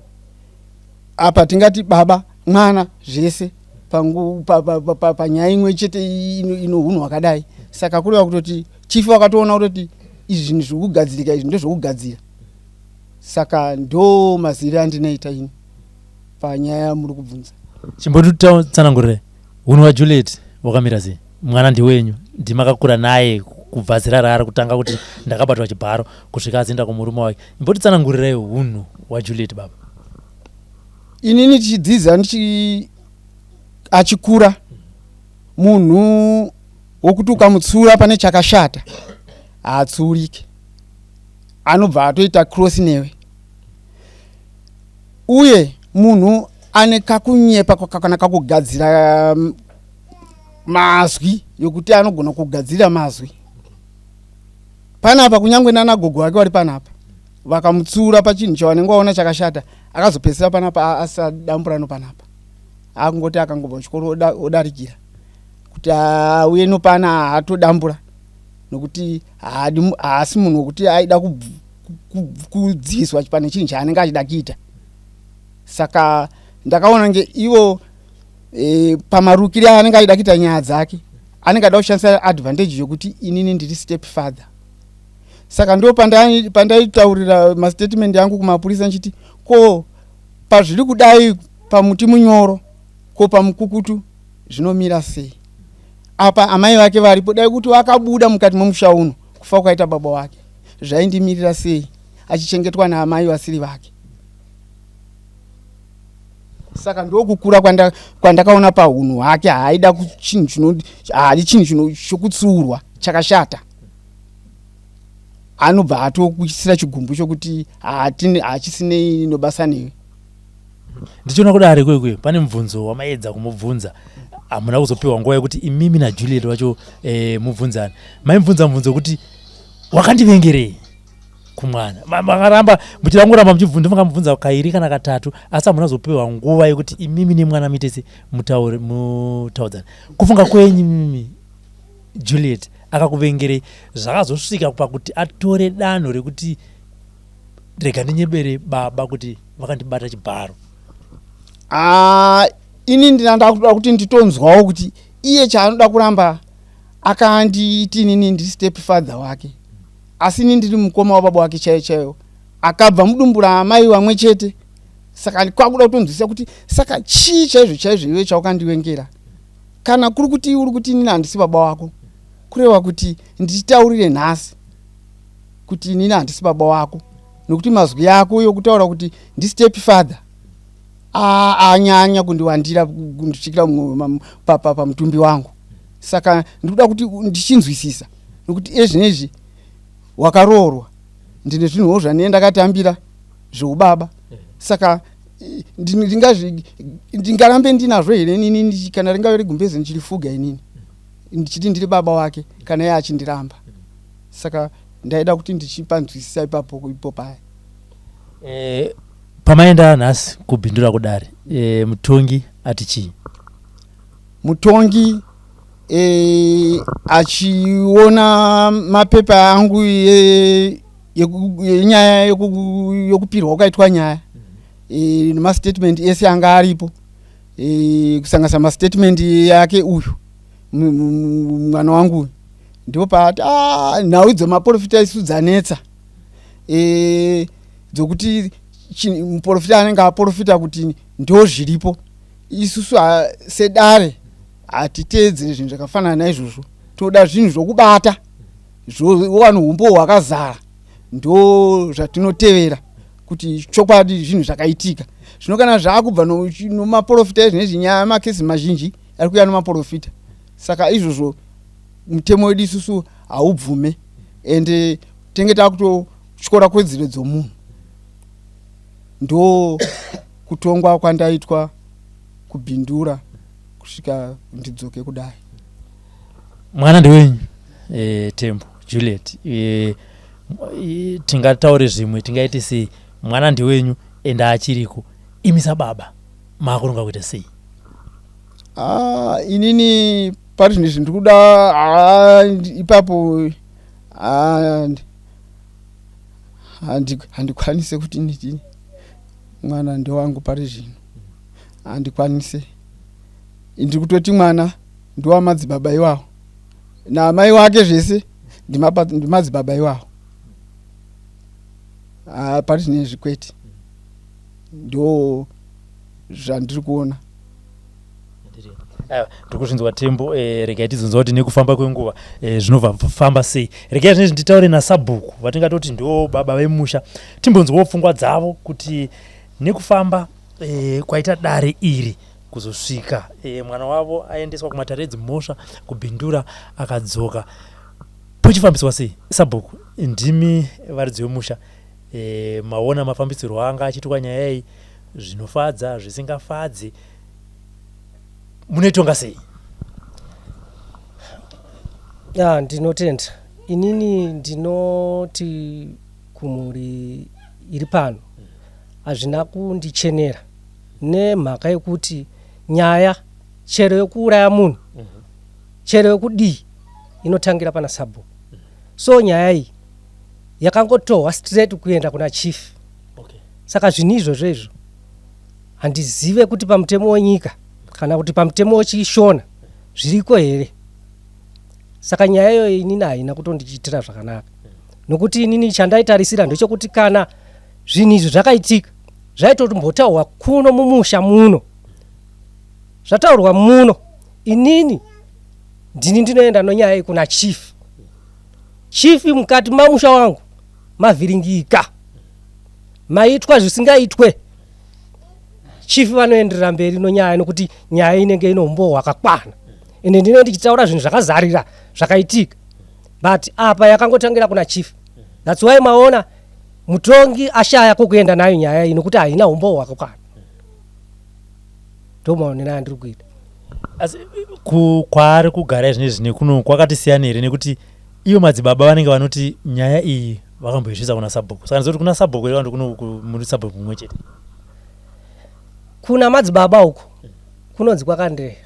apa tingati baba mwana zvese panyaya imwe chete ino hunhu wakadai. Saka kureva kutoti chifu wakatoona kutoti izvi zvinhu zvokugadzirika izvi ndezvokugadzira. Saka ndo maziri andinoita ini panyaya muri kubvunza. Chimbotutsanangurire unhu waJuliet wakamira sei? Mwana ndiwenyu, ndimakakura naye kubva zera raari kutanga kuti ndakabatwa chibharo kusvika azienda kumurume wake. Imbotitsanangurirai unhu waJuliet baba. Inini chidziza achikura munhu wokuti ukamutsura pane chakashata haatsurike, anobva atoita cross newe. Uye munhu ane kakunyepa kana kakugadzira mazwi yokuti anogona kugadzira mazwi. Panapa kunyangwe nanagogo wake wari panapa vakamutsura pachinhu chavanenge vaona chakashata akazopedzisira panapa asadambura panapa akungoti akangobva kuchikoro odarikira kuti uye nopana haatodambura nokuti haasi munhu wokuti aida kudzidziswa pane chinhu chaanenge achida kuita. Saka ndakaona nge ivo pamarukire anenge achida kuita nyaya dzake anenge ada kushandisa advantage yokuti inini ndiri step father. Saka ndo pandaitaurira mastatement yangu kumapurisa nchiti ko pazviri kudai pamuti munyoro ko pamukukutu zvinomira sei? Apa amai vake varipo dai kuti vakabuda mukati momusha uno kufa kwaita baba wake zvaindimirira sei achichengetwa naamai vasiri vake? Saka ndokukura kwandakaona paunhu hwake haida chinhu chokutsurwa chakashata. Anobva atokuisira chigumbu chokuti hachisine nobasa newe. Ndichiona kudari kwekwe pane mubvunzo wamaedza kumubvunza hamuna kuzopiwa nguva yekuti imimi naJuliet wacho mubvunzana. Maimubvunza mubvunzo kuti wakandivengerei kumwana. Makaramba muchiranguramba muchimukamubvunza kairi kana katatu asi hamuna kuzopiwa nguva yekuti imimi nemwana muitese mutaudzana. Kufunga kwenyu mimi Juliet akakuvengerei zvakazosvika pakuti atore danho rekuti rega ndinyebere baba kuti vakandibata chibharo? Ini ndinanda kuti nditonzwawo kuti iye chaanoda kuramba akanditi inini ndiri step father wake asi ini ndiri mukoma wababa wake chaiyo akabva mudumbura amai vamwe chete. Saka kwakuda kutonzwisa kuti saka chii chaizvo iwe chaukandiwengera kana kuri kuti uri kuti inini handisi baba wako kureva kuti nditaurire nhasi kuti inini handisi baba wako nokuti mazwi yako yokutaura kuti ndi step father anyanya kundiwandira kundisvikira pamutumbi wangu. Saka ndikuda kuti ndichinzwisisa nokuti ezvinezvi wakaroorwa ndine zvinhuwo zvanendakatambira zveubaba. Saka ndingarambe ndinazvo here inini kana ringave rigumbezi ndichirifuga inini ndichiti ndiri baba wake kana iye achindiramba. Saka ndaida kuti ndichipanzwisisa ipo paya. Pamaenda nhasi kubhindura kudari mutongi ati chii? Mutongi achiona mapepa angu yenyaya yokupirwa kwakaitwa nyaya nemastatement ese anga aripo kusanganisa mastatement yake uyu mwana wangu ndipo paati nhau dzemaprofita isu dzanetsa dzokuti muprofita anenge aprofita kuti ndo zviripo isusu sedare hatiteedzere zvinhu zvakafanana naizvozvo. Toda zvinhu zvokubata vanhu umbo hwakazara ndo zvatinotevera kuti chokwadi zvinhu zvakaitika. Zvino kana zvaakubva nomaprofita ezvinezvi nyaya makesi mazhinji ari kuuya nomaprofita. Saka izvozvo mutemo wedu isusu haubvume ende tenge takutotyora kwedziro dzomunhu. Ndo kutongwa kwandaitwa kubhindura kusvika ndidzoke kudai. Mwana ndiwenyu Tembo Juliet, tingataure zvimwe tingaite sei? Mwana ndiwenyu enda achiriko, imisa baba makuronga kuita sei? Inini pari zvinhu ndikuda ipapo handikwanise kuti nditi mwana ndewangu pari zvinhu handikwanise. Ndiri kutoti mwana ndowamadzibaba iwawo naamai wake zvese ndimadzibaba iwawo. Pari zvinezvi kwete ndo zvandiri kuona. Ndikuzvinzwa Tembo, regai tizonzwa kuti nekufamba kwenguva zvinofamba sei. Regai zvinezvi nditaure naSabhuku vatingatoti ndo baba vemusha, timbonzwawo pfungwa dzavo kuti nekufamba kwaita dare iri kuzosvika mwana wavo aendeswa kumataredzi Mhosva kubhindura akadzoka, pochifambiswa sei? Sabhuku, ndimi varidzi vemusha, maona mafambisirwo anga achiitwa nyaya iyi, zvinofadza zvisingafadzi, munoitonga sei? Ndinotenda. Inini ndinoti kumhuri iri pano hazvina kundichenera nemhaka yekuti nyaya chero yekuuraya munhu, chero yekudii inotangira pana Sabhuku. So nyaya iyi yakangotohwa straight kuenda kuna chief. Saka zvinhu izvozvo handizive kuti pamutemo wenyika kana kuti pamutemo wechishona zviriko here. Saka nyaya iyoyo inini haina kutondichitira zvakanaka, nokuti inini chandaitarisira ndechekuti kana zvinhu izvi zvakaitika zvaitotombotaurwa kuno mumusha muno, zvataurwa muno, inini ndini ndinoenda nonyaya iyi kuna chief. Chief mukati mamusha wangu mavhiringika, maitwa zvisingaitwe, chief vanoenderera mberi nonyaya nokuti nyaya inenge inombohwa kakwana. Ende ndino ndichitaura zvinhu zvakazarira zvakaitika, but apa yakangotangira kuna chief. That's why maona mutongi ashaya kukuenda nayo nyaya iyi nokuti haina umbohwa kakwana. Ndomaonera andiri kuita. Asi kwaari kugara zvinezvi kuno kwakatisiyana here, nekuti iyo madzibaba vanenge vanoti nyaya iyi vakamboizvisa kuna Sabhuku. Saka ndizoti kuna Sabhuku here kuno muri Sabhuku mumwe chete. Kuna madzibaba uko kunonzi kwakandeya.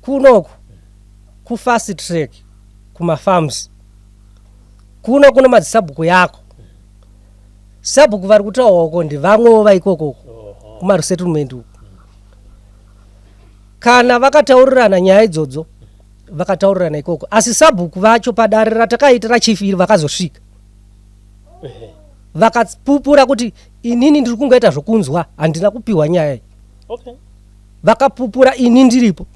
Kunoku kufast track kumafarms kuno kuna madzisabhuku yako. Sabhuku vari kutaura uko ndivamwewo vaikoko kumaresettlement uko. Kana vakataurirana nyaya idzodzo vakataurirana ikoko, asi Sabhuku vacho padare ratakaitira chief iri vakazosvika vakapupura kuti inini ndiri kungoita zvokunzwa, handina kupiwa nyaya iyi. Vakapupura ini ndiripo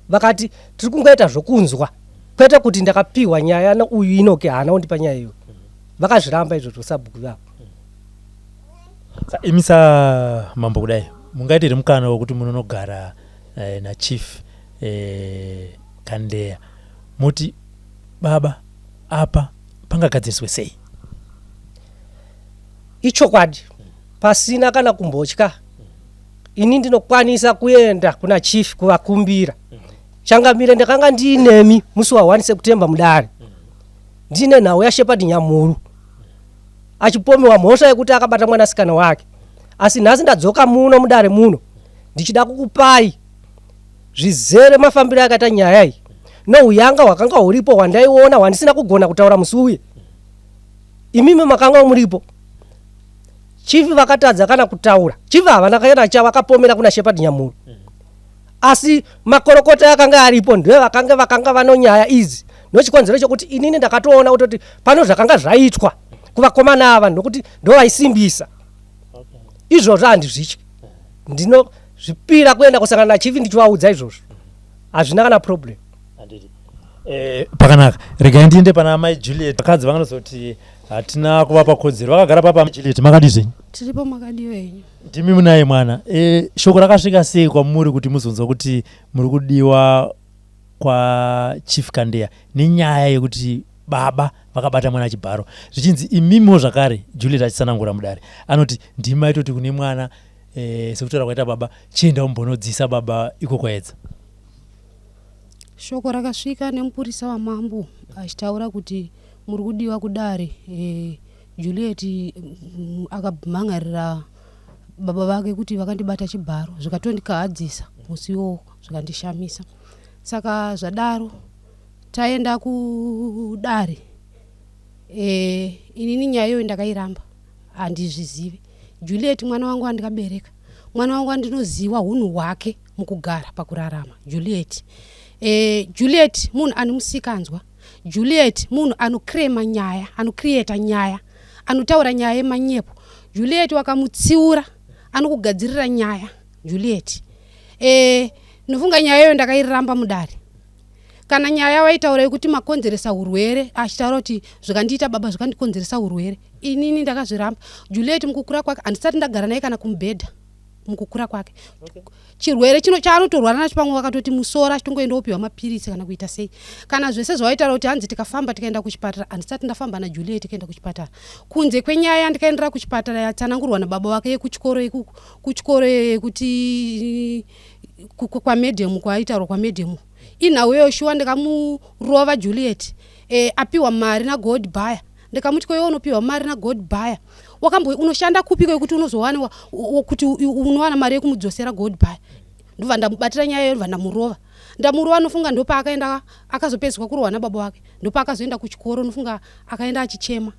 vakati tiri kungoita zvokunzwa kwete kuti ndakapiwa nyaya nauyu inoke haana kundipa nyaya iyo. Vakazviramba izvozvo Sabhuku vavo. Imisa mambo kudai, mungaiti iri mukana wekuti munonogara nachief Kandeya, muti baba apa pangagadziriswe sei? Ichokwadi pasina kana kumbotya, ini ndinokwanisa kuenda kuna chief kuvakumbira. Changamire ndakanga ndiinemi musi wa 1 September mudare, ndine nhau yaShepherd Nyamuru achipomewa mhosva yekuti akabata mwanasikana wake. Asi nhasi ndadzoka muno mudare muno ndichida kukupai zvizere mafambiro akaita nyaya iyi nouyanga hwakanga huripo hwandaiona hwandisina kugona kutaura musi uye. Imimi makanga muripo. Chief vakatadza kana kutaura, chief havana kaenda chavakapomera kuna Shepherd Nyamuru. Asi makorokota akanga aripo ndiwe vakanga vano nyaya idzi nochikonzero chokuti inini ndakatoona kuti pano zvakanga zvaitwa kuvakomana ava nokuti ndovaisimbisa. Izvozvo handizvityi, ndinozvipira kuenda kusangana nachief ndichivaudza izvozvo, hazvina kana problem. Pakanaka, regai ndiende pana mai Juliet. Vakadzi vanozoti hatina kuvapa kodzero, vakagara papa. Juliet, makadi zvenyu? Tiripo makadiwe henyu. Ndimi munaye mwana. Shoko rakasvika sei kwamuri kuti muzonzwa kuti muri kudiwa kwa Chief Kandeya nenyaya yekuti baba vakabata mwana chibharo? Zvichinzi imimiwo zvakare, Juliet achisanangura mudare anoti ndima itoti kune mwana sekutaura kwaita baba, chienda umbonodzisa baba iko kwaedza. Shoko rakasvika nemupurisa wamambo achitaura kuti muri kudiwa kudare. Juliet akamhangarira baba vake kuti vakandibata chibharo, zvikatondikahadzisa musiwo, zvikandishamisa. Saka zvadaro taenda kudare. Inini nyaya iyoyo ndakairamba, handizvizive. Juliet mwana wangu andikabereka, mwana wangu andinoziva hunhu hwake mukugara pakurarama. Juliet munhu anomusikanzwa. Juliet munhu anokrema nyaya, anokrieta nyaya, anotaura nyaya yemanyepo. Juliet wakamutsiura anokugadzirira nyaya Juliet. Nofunga nyaya iyoyo ndakairamba mudare. Kana nyaya waitaura yekuti makonzeresa urwere achitaura kuti zvakandiita baba zvakandikonzeresa urwere inini ndakazviramba. Juliet mukukura kwake andisati ndagara naye kana kumubhedha mukukura kwake. Chirwere chino chaanotorwara nacho pamwe wakatoti musora chitongoenda opiwa mapirisi kana kuita sei. Kana zvese zvaitaura kuti hanzi tikafamba tikaenda kuchipatara andisati ndafamba na Juliet tikaenda kuchipatara. Kunze kwenyaya ndikaendera kuchipatara yatsanangurwa nababa wake kuchikoro kuti kwa medium kwaitaurwa kwa medium. Inaweyo shuwa ndikamurova Juliet apiwa mari na gold buyer. Ndikamuti ko unopiwa mari na gold buyer. Wakambo unoshanda kupiko yekuti unozowana kuti unowana mari yekumudzosera gold buyer. Ndova ndamubatira nyaya yo ndamurova. Ndamurova nofunga ndopa akaenda akazopedzwa kurwa na baba wake. Ndopa akazoenda kuchikoro nofunga akaenda achichema.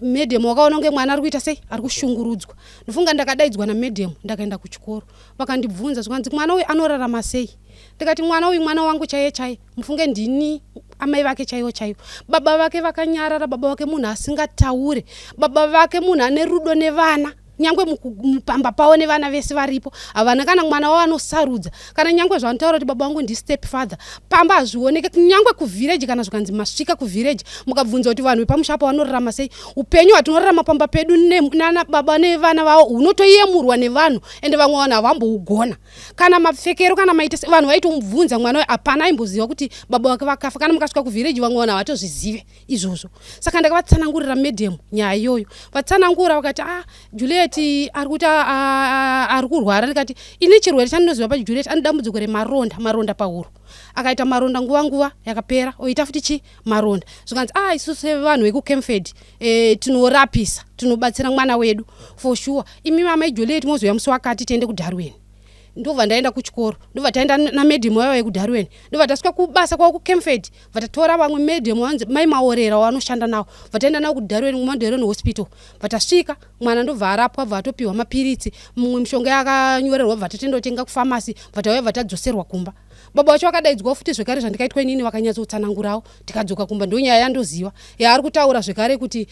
Medium wakaona nge mwana ari kuita sei ari kushungurudzwa. Nofunga ndakadaidzwa na medium ndakaenda kuchikoro. Vakandibvunza zvanzi mwana uyu anorarama sei. Ndikati mwana uyu mwana wangu chaiye mufunge ndini amai vake chaiwo. Baba vake vakanyarara, baba vake munhu asingataure, baba vake munhu ane rudo nevana. Nyangwe mupamba pawo nevana vese varipo havana kana mwana wao anosarudza kana nyangwe zvanotaura kuti baba wangu ndi step father pamba azvioneke nyangwe ku village kana zvakanzi masvika ku village mukabvunza kuti vanhu vepamushapo vanorarama sei upenyu hwatinorarama pamba pedu nana baba nevana vavo unotoyemurwa nevanhu ende vamwe vanhu havambougona kana mapfekero kana maite vanhu vaitomubvunza mwana hapana aimboziva kuti baba wake vakafa kana mukasvika ku village vamwe vanhu havatozvizive izvozvo saka ndakavatsanangurira medium nyaya iyoyo vatsanangura vakati Juliet arikuti ari kurwara ndikati ini chirwere chandinoziva pa Juliet anodambudziko remaronda pahuro akaita maronda nguva yakapera oita futi maronda zvikanzi isusu vanhu veku Kempford tinorapisa tinobatsira mwana wedu for sure imi mama Juliet mozoya musi wakati tiende ku Darwin ndobva ndaenda kuchikoro ndobva taenda na medium wayo ku Darwin ndobva tasvika kubasa kwa ku Kempford vatatora vamwe medium wanzi mai maorera wanoshanda nawo vataenda nawo ku Darwin kuMandareni hospital vatasvika mwana ndobva arapwa vatopiwa mapirisi mumwe mishonga yakanyorerwa vatatendotenga ku pharmacy vatauya vatadzoserwa kumba baba wacho akadaidzwa futi zvekare zvandikaitwa inini vakanyatso utsanangurawo tikadzoka kumba ndonyaya yandoziva yaari kutaura zvekare kuti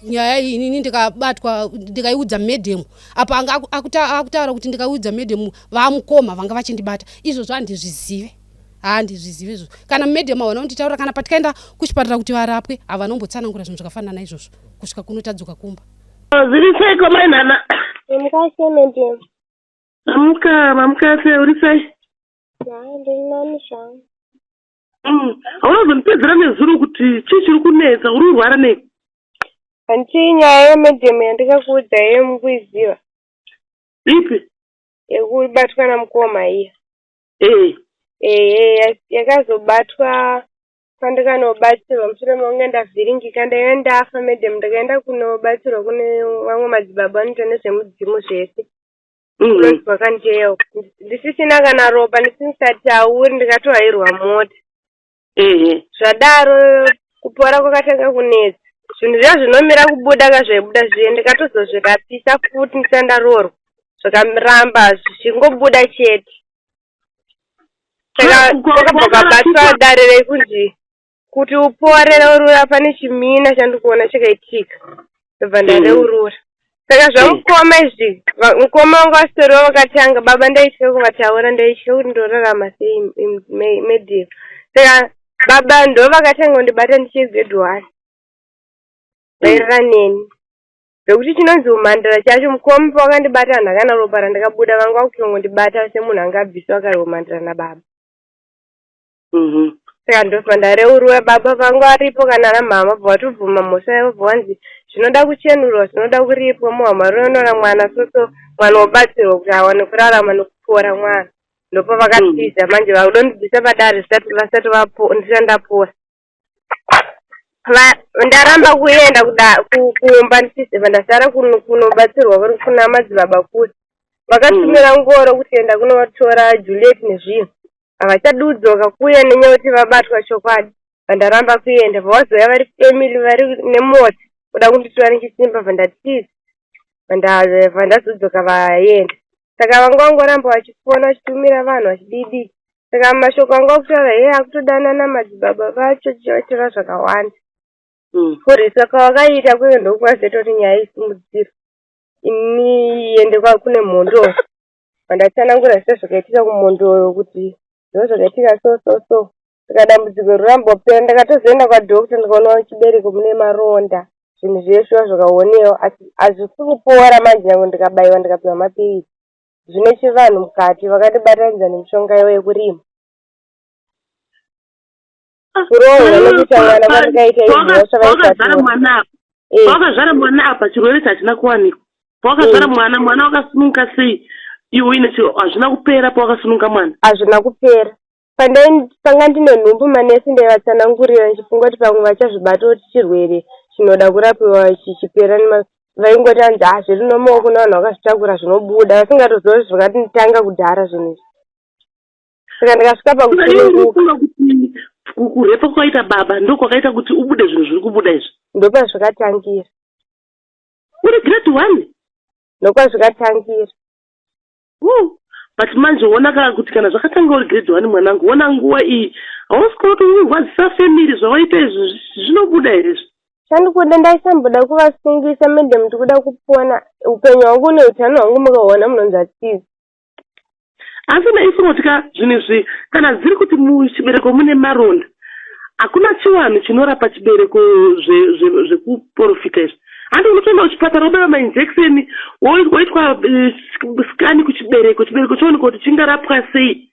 nyaya inini ndikabatwa ndikaiudza medium apa anga akutaura kuti ndikaiudza medium vamukoma vanga vachindibata izvozvo handizvizive handizvizive izvozvo kana medium havana kunditaura kana patikaenda kuchipatara kuti varapwe havanombotsanangura zvinhu zvakafanana naizvozvo kusvika kuno tadzoka kumba zviri sei kwamainhana ndikashe medium mamukase uri sei ndiri nani zvangu haunazondipedzera nezuro kuti chii chiri kunetsa uri kurwara nei handii nyaya yemedium yandikakuudza iyo mukuiziva ipi yekubatwa namukoma iya yakazobatwa kwandikanobatsirwa mushure maunge ndavhiringika ndaive ndafa medium ndikaenda kunobatsirwa kune vamwe madzibaba anoita nezvemudzimu zvese vakanjeyo ndisisina kana ropa ndisingatauri ndikatohairwa mota zvadaro kupora kwakatanga kunetsa zvinhu zviya zvinomira kubuda kazvaibuda zviye ndikatozozvirapisa futi ndisandarorwa zvakaramba zvichingobuda chete saka kwakabvabatwa dare rekunzi kuti upore urura pane chimina chandikuona chakaitika ndobva ndareurura saka zvamukoma izvi mukoma wangu asitoriwo vakatanga baba ndaitya kuvataura ndaitya kuti ndorarama sei medium saka baba ndo vakatanga kundibata ndichigredhi 1 vairara neni zvokuti chinonzi umhandara chacho mukoma pawakandibata anhu akana ropa randakabuda vanga vakutongondibata semunhu anga abviswa akari umhandara nababa saka ndobva ndareurura baba vangu aripo kana ana mama bva vatobvuma mhosva yavo bva vanzi zvinoda kuchenurwa zvinoda kuripwa muhamarionora mwana soso mwana wobatsirwa kuti awane kurarama nekupora mwana ndopa vakatiza manje vakudondibvisa padare vasati ndisandapora ndaramba kuenda kuumba ndisizeva ndasara kunobatsirwa kuna madzibaba kuti vakatumira ngoro kuti enda kunotora Juliet nezvinhu havachadudza vakakuya nenyaya kuti vabatwa chokwadi vandaramba kuenda vavazoya vari family vari nemota kuda kunditora nechisimba vandatiza vandazodzoka vaenda saka vanga vangoramba vachifona vachitumira vanhu vachididi saka mashoko anga kutaura akutodana namadzibaba vacho chivatora zvakawanda kurisa kwawakaita kweyo ndokwazoita kuti nyaya isimudziro ini ende kune mhondo vandachanangura sezvakaitika kumhondo kuti zvino zvakaitika so saka dambudziko rirambopera ndakatozoenda kwadhokta ndikaona chibereko mune maronda zvinhu zveshuwa zvakaonewa asi hazvisi kupora manje nyange ndikabayiwa ndikapiwa mapirizi zvine chivanhu mukati vakatibatanidza nemishonga yavo yekurima kurohwa nekuti mwana kwandikaita wakazvara mwana apa chirwere chachina kuwanikwa pawakazvara mwana wakasununguka sei iwe uine hazvina kupera pawakasununguka mwana hazvina kupera panga ndine nhumbu manesi ndaivatsanangurira ndichifunga kuti pamwe vachazvibata kuti chirwere chinoda kurapiwa chichipera vaingoti hanzi zviri nomaoko navanhu vakazvitakura zvinobuda vasingatoziva kuti zvakatitanga kudhara zvinhu izvi saka ndikasvika pakusununguka kurepa kwakaita baba ndokwakaita kuti ubude zvinhu zviri kubuda izvi ndopazvikatangira uri grade 1 ndokwazvikatangira but manje wona kuti kana zvakatanga uri grade 1 mwanangu wona nguva iyi hausika kuti urwadzisa family zvawaita izvi zvinobuda here chandikuda ndaisamboda kuvasungisa madam ndikuda kupona upenyu hwangu neutano hwangu mukaona munonzi atizi asi ndaifunga kuti zvinhu izvi kana dziri kuti muchibereko mune maronda hakuna chivanhu chinorapa chibereko zvekuporofita izvi handi unotoenda kuchipatara wobaiwa mainjekisheni woitwa skani kuchibereko chooneka kuti chingarapwa sei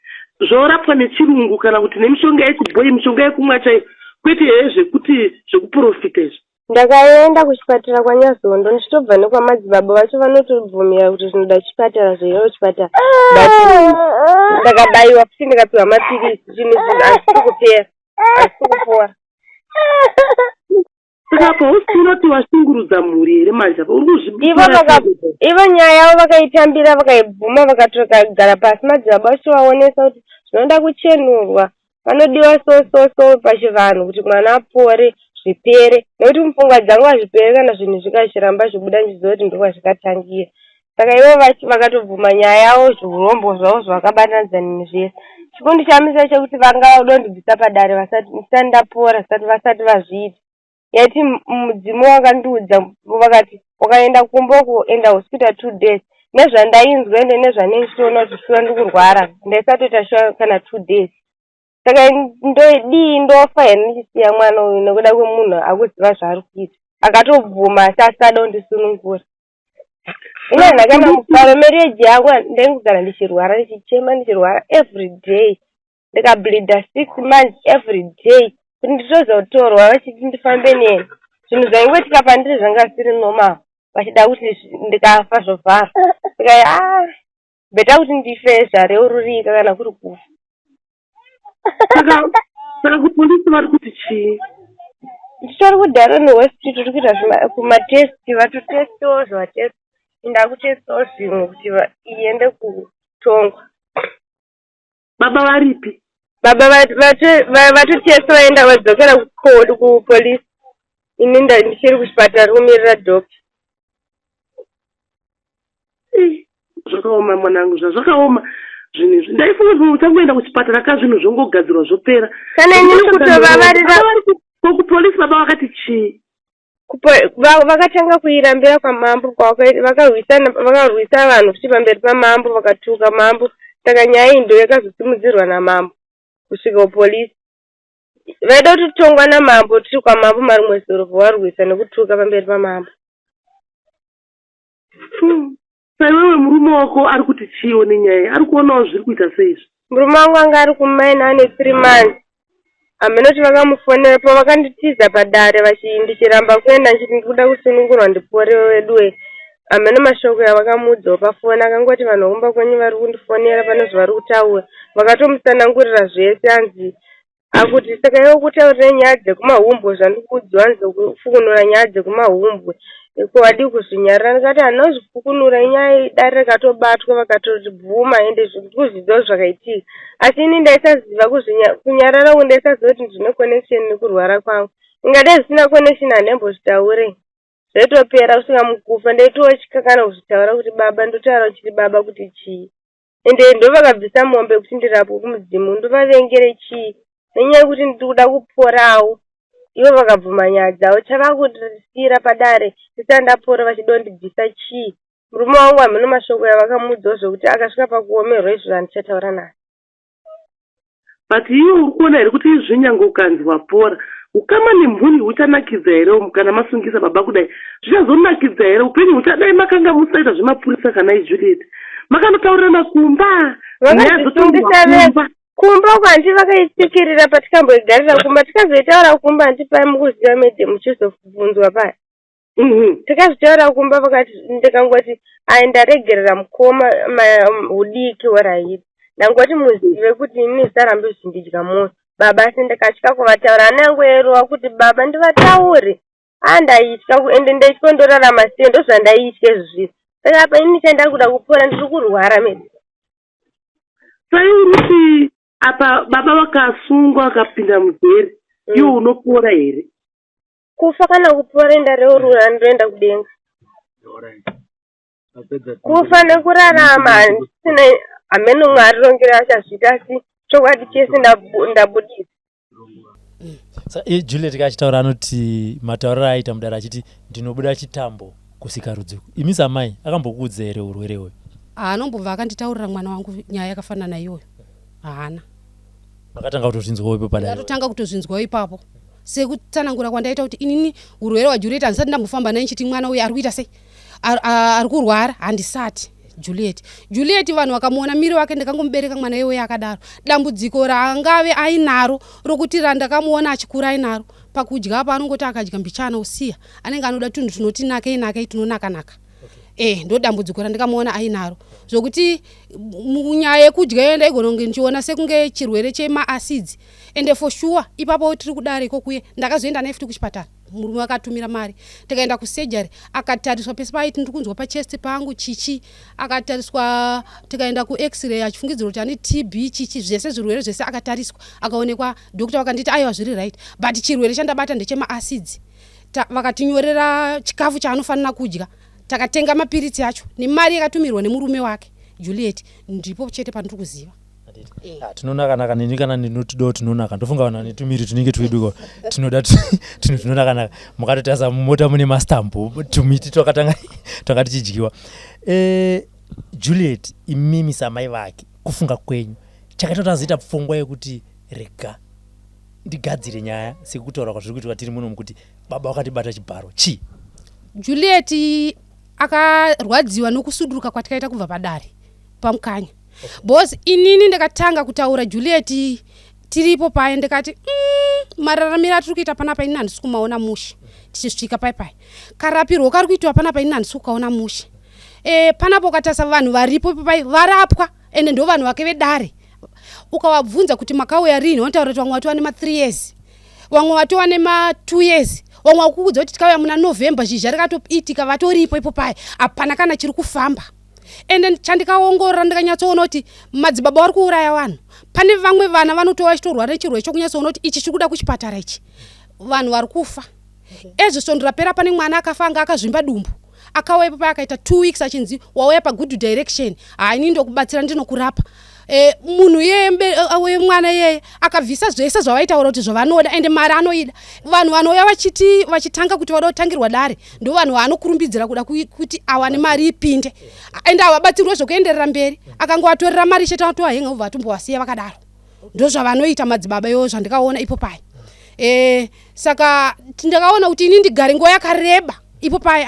zvorapwa nechirungu kana kuti nemishonga yechibhoyi mishonga yekumwa chaiyo kwete here zvekuti zvekuporofita izvi ndakaenda kuchipatara kwaNyazondo ndichitobva nekwamadzibaba vacho vanotobvumira kuti zvinoda chipatara zveino chipatara ndakabayiwa futi ndikapiwa mapirizi zvinhu izvi hazvisi kupera hazvisi kupora saka pausinoti washungurudza mhuri here manje apa uri ivo nyaya yavo vakaitambira vakaibvuma vakatogara pasi madzibaba vacho vaonesa kuti zvinoda kuchenurwa vanodiwa so pachivanhu kuti mwana apore zvipere nekuti mupfungwa dzangu hazvipere kana zvinhu zvikachiramba zvibuda nchiziva kuti ndokwa zvikatangira saka ivo vakatobvuma nyaya yavo zviurombo zvavo zvavakabatanidza nini zvese chikundi chamisa chekuti vanga vadondidzisa padare vasati ndapora vasati vazviita yaiti mudzimu wakandiudza vakati wakaenda kumboko enda hospital 2 days nezvandainzwa ende nezvanenchitoona kuti shuwa ndikurwara ndaisatoita shuwa kana 2 days saka ndoidii ndofa here ndichisiya mwana uyu nekuda kwemunhu akuziva zvaari kuita akatobvuma asi asada kundisunungura ina ndakana mufaro mereji yangu ndaingogara ndichirwara ndichichema ndichirwara every day ndikableeda 6 months every day kuti nditozotorwa vachiti ndifambe neni zvinhu zvaingoitika pandiri zvanga zvisiri normal vachida kuti ndikafa zvovhara saka bheta kuti ndife zvareururika kana kuri kufa saka kupolisi vari kuti chii nditori kudhara nehospital tiri kuita kumatesti vatotestiwo zvatesti ndakutestiwo zvimwe kuti iende kutongwa baba varipi baba vatotesti vaenda vadzokera kupolisi ini ndichiri kuchipatara kumirira dhokta zvakaoma mwanangu zvakaoma zvinhu izvi ndaifunga kuti uchangoenda kuchipatara kazvinhu zvongogadzirwa zvopera kana inini kutovavarira kupolisi baba vakati chii vakatanga kuirambira kwamambo vakarwisa vanhu kuti pamberi pamambo vakatuka mambo saka nyaya iyi ndo yakazosimudzirwa namambo kusvika kupolisi vaida kutotongwa namambo tiri kwamambo marimwe zoro varwisa nekutuka pamberi pamambo saiwewe murume wako ari kuti chiiwo nenyaya ari kuonawo zviri kuita seizvi murume wangu anga ari kumaina ane 3 months amenoti vakamufonera pavakanditiza padare ndichiramba kuenda ndichiti ndikuda kusunungurwa ndipore weduwe amene mashoko yavakamuudzawo pafoni akangoti vanhu vokumba kwenyu vari kundifonera pane zvavari kutaura vakatomusanangurira zvese anzi akuti saka iwe kutaurira nyaya dzekumahumbo zvandikuudziwa nzokufukunura nyaya dzekumahumbwe iko wadi kuzvinyarira ndikati handina kuzvifukunura inyaya dare rakatobatwa vakatoti bvuma ende kuzvidziwa zvakaitika asi ini ndaisaziva kunyarara uku ndaisaziva kuti ndine connection nekurwara kwangu ingadai zvisina connection handembozvitaure zvaitopera kusvika mukufa ndaitotya kana kuzvitaura kuti baba ndotaura uchiti baba kuti chii ende ndovakabvisa mombe kuti ndirapwe kumudzimu ndovavengere chii nenyaya yekuti ndikuda kuporawo ivo vakabvuma nyaya dzavo. Chavakutisira padare tisandapora vachidondibvisa chii. Murume wangu hameno mashoko yavakamuudzawo zvokuti akasvika pakuomerwa izvo handichataura naye. But iwe uri kuona here kuti izvi nyange ukanzi wapora ukama nemhuri huchanakidza here kana masungisa baba kudai zvichazonakidza here upenyu huchadai makanga musaita zvemapurisa kana iJuliet makandotaurirana kumba kumba uko handi vakaitsikirira patikamboigarira kumba tikazoitaura kumba handipai mukuziva mede muchizobvunzwa paya. Tikazvitaura kumba vakati ndikangoti ndaregerera mukoma udiki werairi ndangoti muzive kuti ini sarambi zvindidya moyo baba asi ndikatya kuvataura anangu erova kuti baba ndivataure ndaitya ende ndaitya ndorarama sei ndozvandaitye zvizvi saka apa ini chaida kuda kupora ndiri kurwara medi. Saiti apa baba vakasungwa akapinda mugere iwo unopora here? Kufa kana kupora ndareurura ndoenda kudenga. Kufa nekurarama sina ameno Mwari rongera achazvita asi chokwadi chese ndabudisa. Juliet kachitaura anoti matauriro aita mudara achiti ndinobuda chitambo kusika rudzi. Imi samai akambokuudza here urwere hwe? Anombobva akanditaurira mwana wangu nyaya yakafanana iyoyo. Haana. Makatanga kutozvinzwawo ipo padare. Ndakatanga kutozvinzwawo ipapo. Sekutsanangura kwandaita kuti inini urwere waJuliet handisati ndambofamba naye nchiti mwana uyu ari kuita sei? Ari kurwara handisati. Juliet vanhu vakamuona miri wake ndikangomubereka mwana iyoyo akadaro. Dambudziko raangave ainaro rokuti randakamuona achikura ainaro pakudya apa anongoti akadya mbichana usiya anenge anoda tunhu tunoti nake tunonaka. Ndo dambudziko randikamuona ainaro zvokuti munyaya yekudya yenda igononge ndichiona sekunge chirwere chema-acids ende for sure ipapo tiri kudare ikokuye ndakazoenda naye futi kuchipatara. Murume akatumira mari tikaenda kusurgery akatariswa pese paiti ndiri kunzwa pachest pangu chichi akatariswa tikaenda kuX-ray achifungidzira kuti ane TB chichi zvese zvirwere zvese akatariswa akaonekwa dokta vakanditi aiwa zviri right but chirwere chandabata ndechema-acids. Vakatinyorera chikafu chaanofanira kudya takatenga mapiritsi acho nemari yakatumirwa nemurume wake Juliet ndipo chete pandiri kuziva. Tinonaka nini kana ndinotido tinonaka ndofunga wana netumiri tunenge tweduko tinoda tinonaka mukatotasa mumota mune mastampu tumiti twakati chidyiwa. Juliet imimi samai vake kufunga kwenyu chakatotazoita pfungwa yekuti rega ndigadzire nyaya sekutaura kwazviri kuitwa tiri muno mukuti baba wakatibata chibharo chi? Juliet akarwadziwa nokusuduruka kwatikaita kubva padare pamukanya. Bosi inini ndakatanga kutaura Juliet tiripo paye ndikati mararamiro atiri kuita panapa ini handisi kumaona mushe tichisvika pai karapirwo kari kuitwa panapa ini handisi kukaona mushe. Panapo ukatasa vanhu varipo pai varapwa ende ndo vanhu vake vedare ukavabvunza kuti makauya rini vanotaura kuti vamwe watova nema3 years vamwe watova nema2 years vamwe vakuudza kuti tikauya muna November zhizha rikatoitika vatoripo ipo pai hapana kana chiri kufamba. Ende chandikaongorora ndikanyatsoona kuti madzibaba vari kuuraya vanhu. Pane vamwe vana vanotova chitorwara nechirwere chokunyatsoona kuti ichi chiri kuda kuchipatara ichi vanhu vari kufa. Ezvo ndirapera pane mwana akafa anga akazvimba dumbu akauya ipo pai akaita 2 weeks achinzi wauya pagood direction ini ndokubatsira ndinokurapa. Munhu yeye mwana yeye akabvisa zvese zvavaitaura kuti zvavanoda ende mari anoida. Vanhu vanouya vachitanga kuti vada kutangirwa dare ndo vanhu vanokurumbidzira kuda kuti awane mari ipinde ende avabatsirwe zvokuenderera mberi akangovatorera mari chete atowa henga ubva atombovasiya vakadaro. Ndo zvavanoita madzibaba iyoyo zvandikaona ipo pai. Saka ndakaona kuti ini ndigare nguva yakareba ipo pai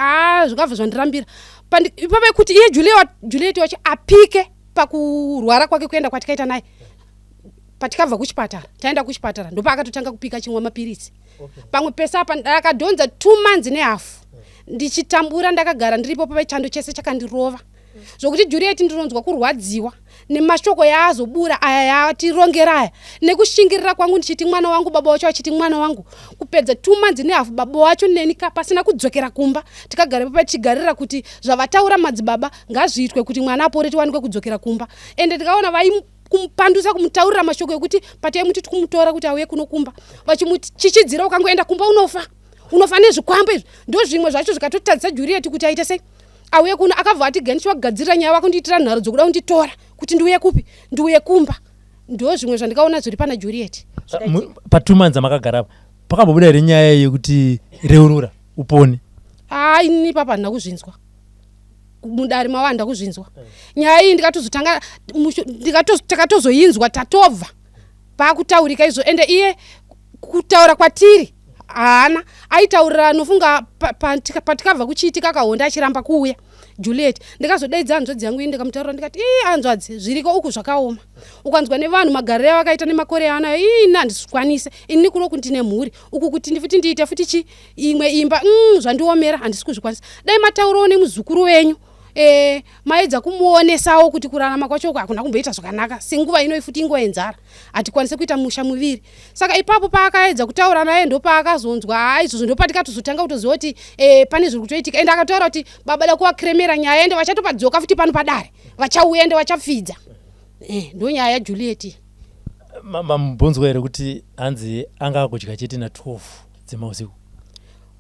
zvikabva zvandirambira ipapo kuti iye Juliet wacho apike pakurwara kwake kuenda kwatikaita naye patikabva kuchipatara taenda kuchipatara ndopa akatotanga kupika chimwa mapiritsi. Pamwe pese apa ndakadhonza 2 months nehafu ndichitambura ndakagara ndiripo pachando chese chakandirova zvokuti Juliet ndinonzwa kurwadziwa nemashoko yaazobura aya yatirongera aya nekushingirira kwangu ndichiti mwana wangu baba wacho achiti mwana wangu kupedza 2 months nehafu baba wacho neni pasina kudzokera kumba tikagara ipo tichigarira kuti zvavataura madzibaba ngazviitwe kuti mwana apore tiwanikwe kudzokera kumba ende tikaona kumpandusa kumutaurira mashoko ekuti patai muti tikumutora kuti auye kuno kumba vachimuti chichidzira ukangoenda kumba unofa nezvikwambo izvi ndo zvimwe zvacho zvikatotadzisa Juliet kuti aite sei auye kuno akabva ati ganishiwa kugadzirira nyaya vakundiitira nharo dzokuda kunditora kuti ndiuye kupi ndiuye kumba ndo zvimwe zvandikaona zviri pana Juliet. Pa 2 months makagara pakambobuda here nyaya yekuti reurura upone? Inini papa handina kuzvinzwa mudare mavo handina kuzvinzwa nyaya iyi ndikatozotanga takatozoinzwa tatobva pakutaurika izvo ende iye kutaura kwatiri haana aitaurira nofunga patikabva kuchiitika kahonda achiramba kuuya Juliet ndikazodaidza hanzvadzi yangu ndikamutaurira ndikati hanzvadzi zviriko uku zvakaoma ukanzwa nevanhu magariro vakaita nemakore anayo ini handizvikwanise ini kuno ndine mhuri uku kuti ndifuti ndiite futi imwe imba zvandiomera handisi kuzvikwanisa dai mataurawo nemuzukuru wenyu maedza kumuonesawo kuti kurarama kwacho hakuna kumboita zvakanaka senguva ino futi inguva yenzara hatikwanise kuita musha muviri saka ipapo paakaedza kutaura naye ndopaakazonzwa izvozvo ndopatikatozotanga kutoziva kuti pane zviri kutoitika ende akataura kuti baba da kuvakremera nyaya ende vachatopadzoka futi pano padare vachauya ende vachapfidza ndo nyaya yaJuliet. Mamubvunzwa here kuti hanzi anga kudya chete na 12 dzemausiku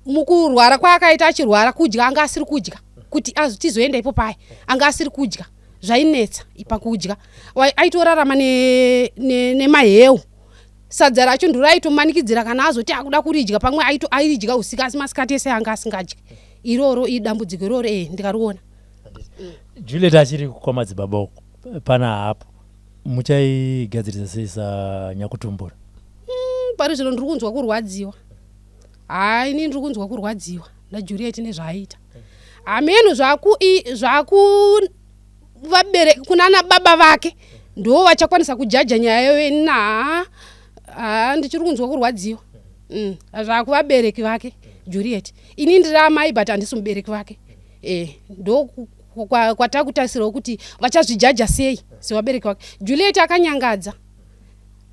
mukurwara kwaakaita achirwara kudya anga asiri kudya kuti tizoenda ipo paya anga asiri kudya zvainetsa ipakudya aitorarama nemaheu sadza racho ndiraitommanikidzira kana azoti akuda kuridya pamwe airidya usiku asi masikati ese anga asingadyi iroro idambudziko iroro ndikariona. Juliet achiri kwamadzibaba pana hapo muchaigadzirisa sei sanyakutumbura? Pari zvino ndiri kunzwa kurwadziwa ini ndiri kunzwa kurwadziwa naJuliet nezvaaita ameno kunana baba vake ndo vachakwanisa kujaja nyaya yoyo ndichiri kunzwa kurwadziwa zvakuvabereki vake Juliet ini ndiri amai but handisi mubereki vake ndo kwatakutasirawo kuti vachazvijaja sei sevabereki vake. Juliet akanyangadza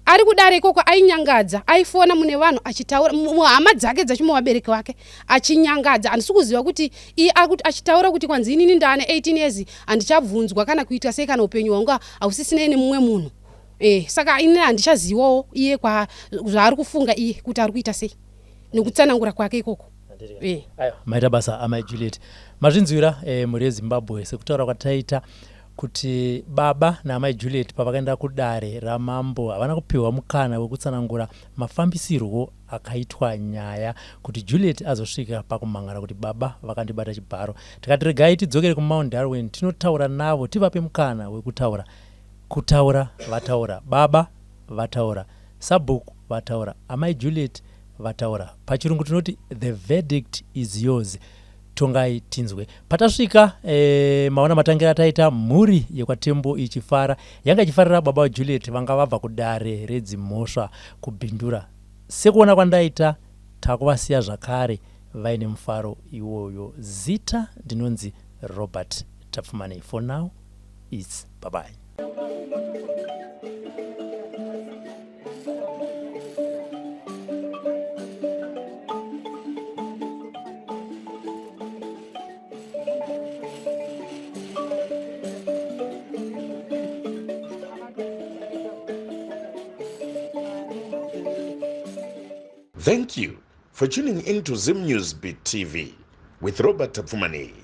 ari kudare ikoko ainyangadza aifona mune vanhu achitaura muhama dzake dzachimuvabereki vake achinyangadza handisi kuziva kuti iye akuti achitaura kuti kwanzi inini ndaane 18 years handichabvunzwa kana kuita sei kana upenyu hwanga hausisinei nemumwe munhu saka inini handichazivawo iye zvaari kufunga iye kuti ari kuita sei nekutsanangura kwake ikoko. Maita basa amai Juliet mazvinzwira muri yeZimbabwe sekutaura kwataita kuti baba naamai Juliet pavakaenda kudare ramambo havana kupiwa mukana wekutsanangura mafambisirwo akaitwa nyaya kuti Juliet azosvika pakumangara kuti baba vakandibata chibharo. Tikati regai tidzokere kuMount Darwin tinotaura navo tivape mukana wekutaura. Kutaura vataura, baba vataura, Sabhuku vataura, amai Juliet vataura. Pachirungu tinoti the verdict is yours. Tongai tinzwe. Patasvika maona matangira taita mhuri yekwaTembo ichifara yanga ichifarira baba wa Juliet vanga vabva kudare redzimhosva kubhindura. Sekuona kwandaita takuvasiya zvakare vaine mufaro iwoyo. Zita ndinonzi Robert Tapfumanei. For now it's bye bye. Thank you for tuning into Zim News Beat TV with Robert Tapfumanei.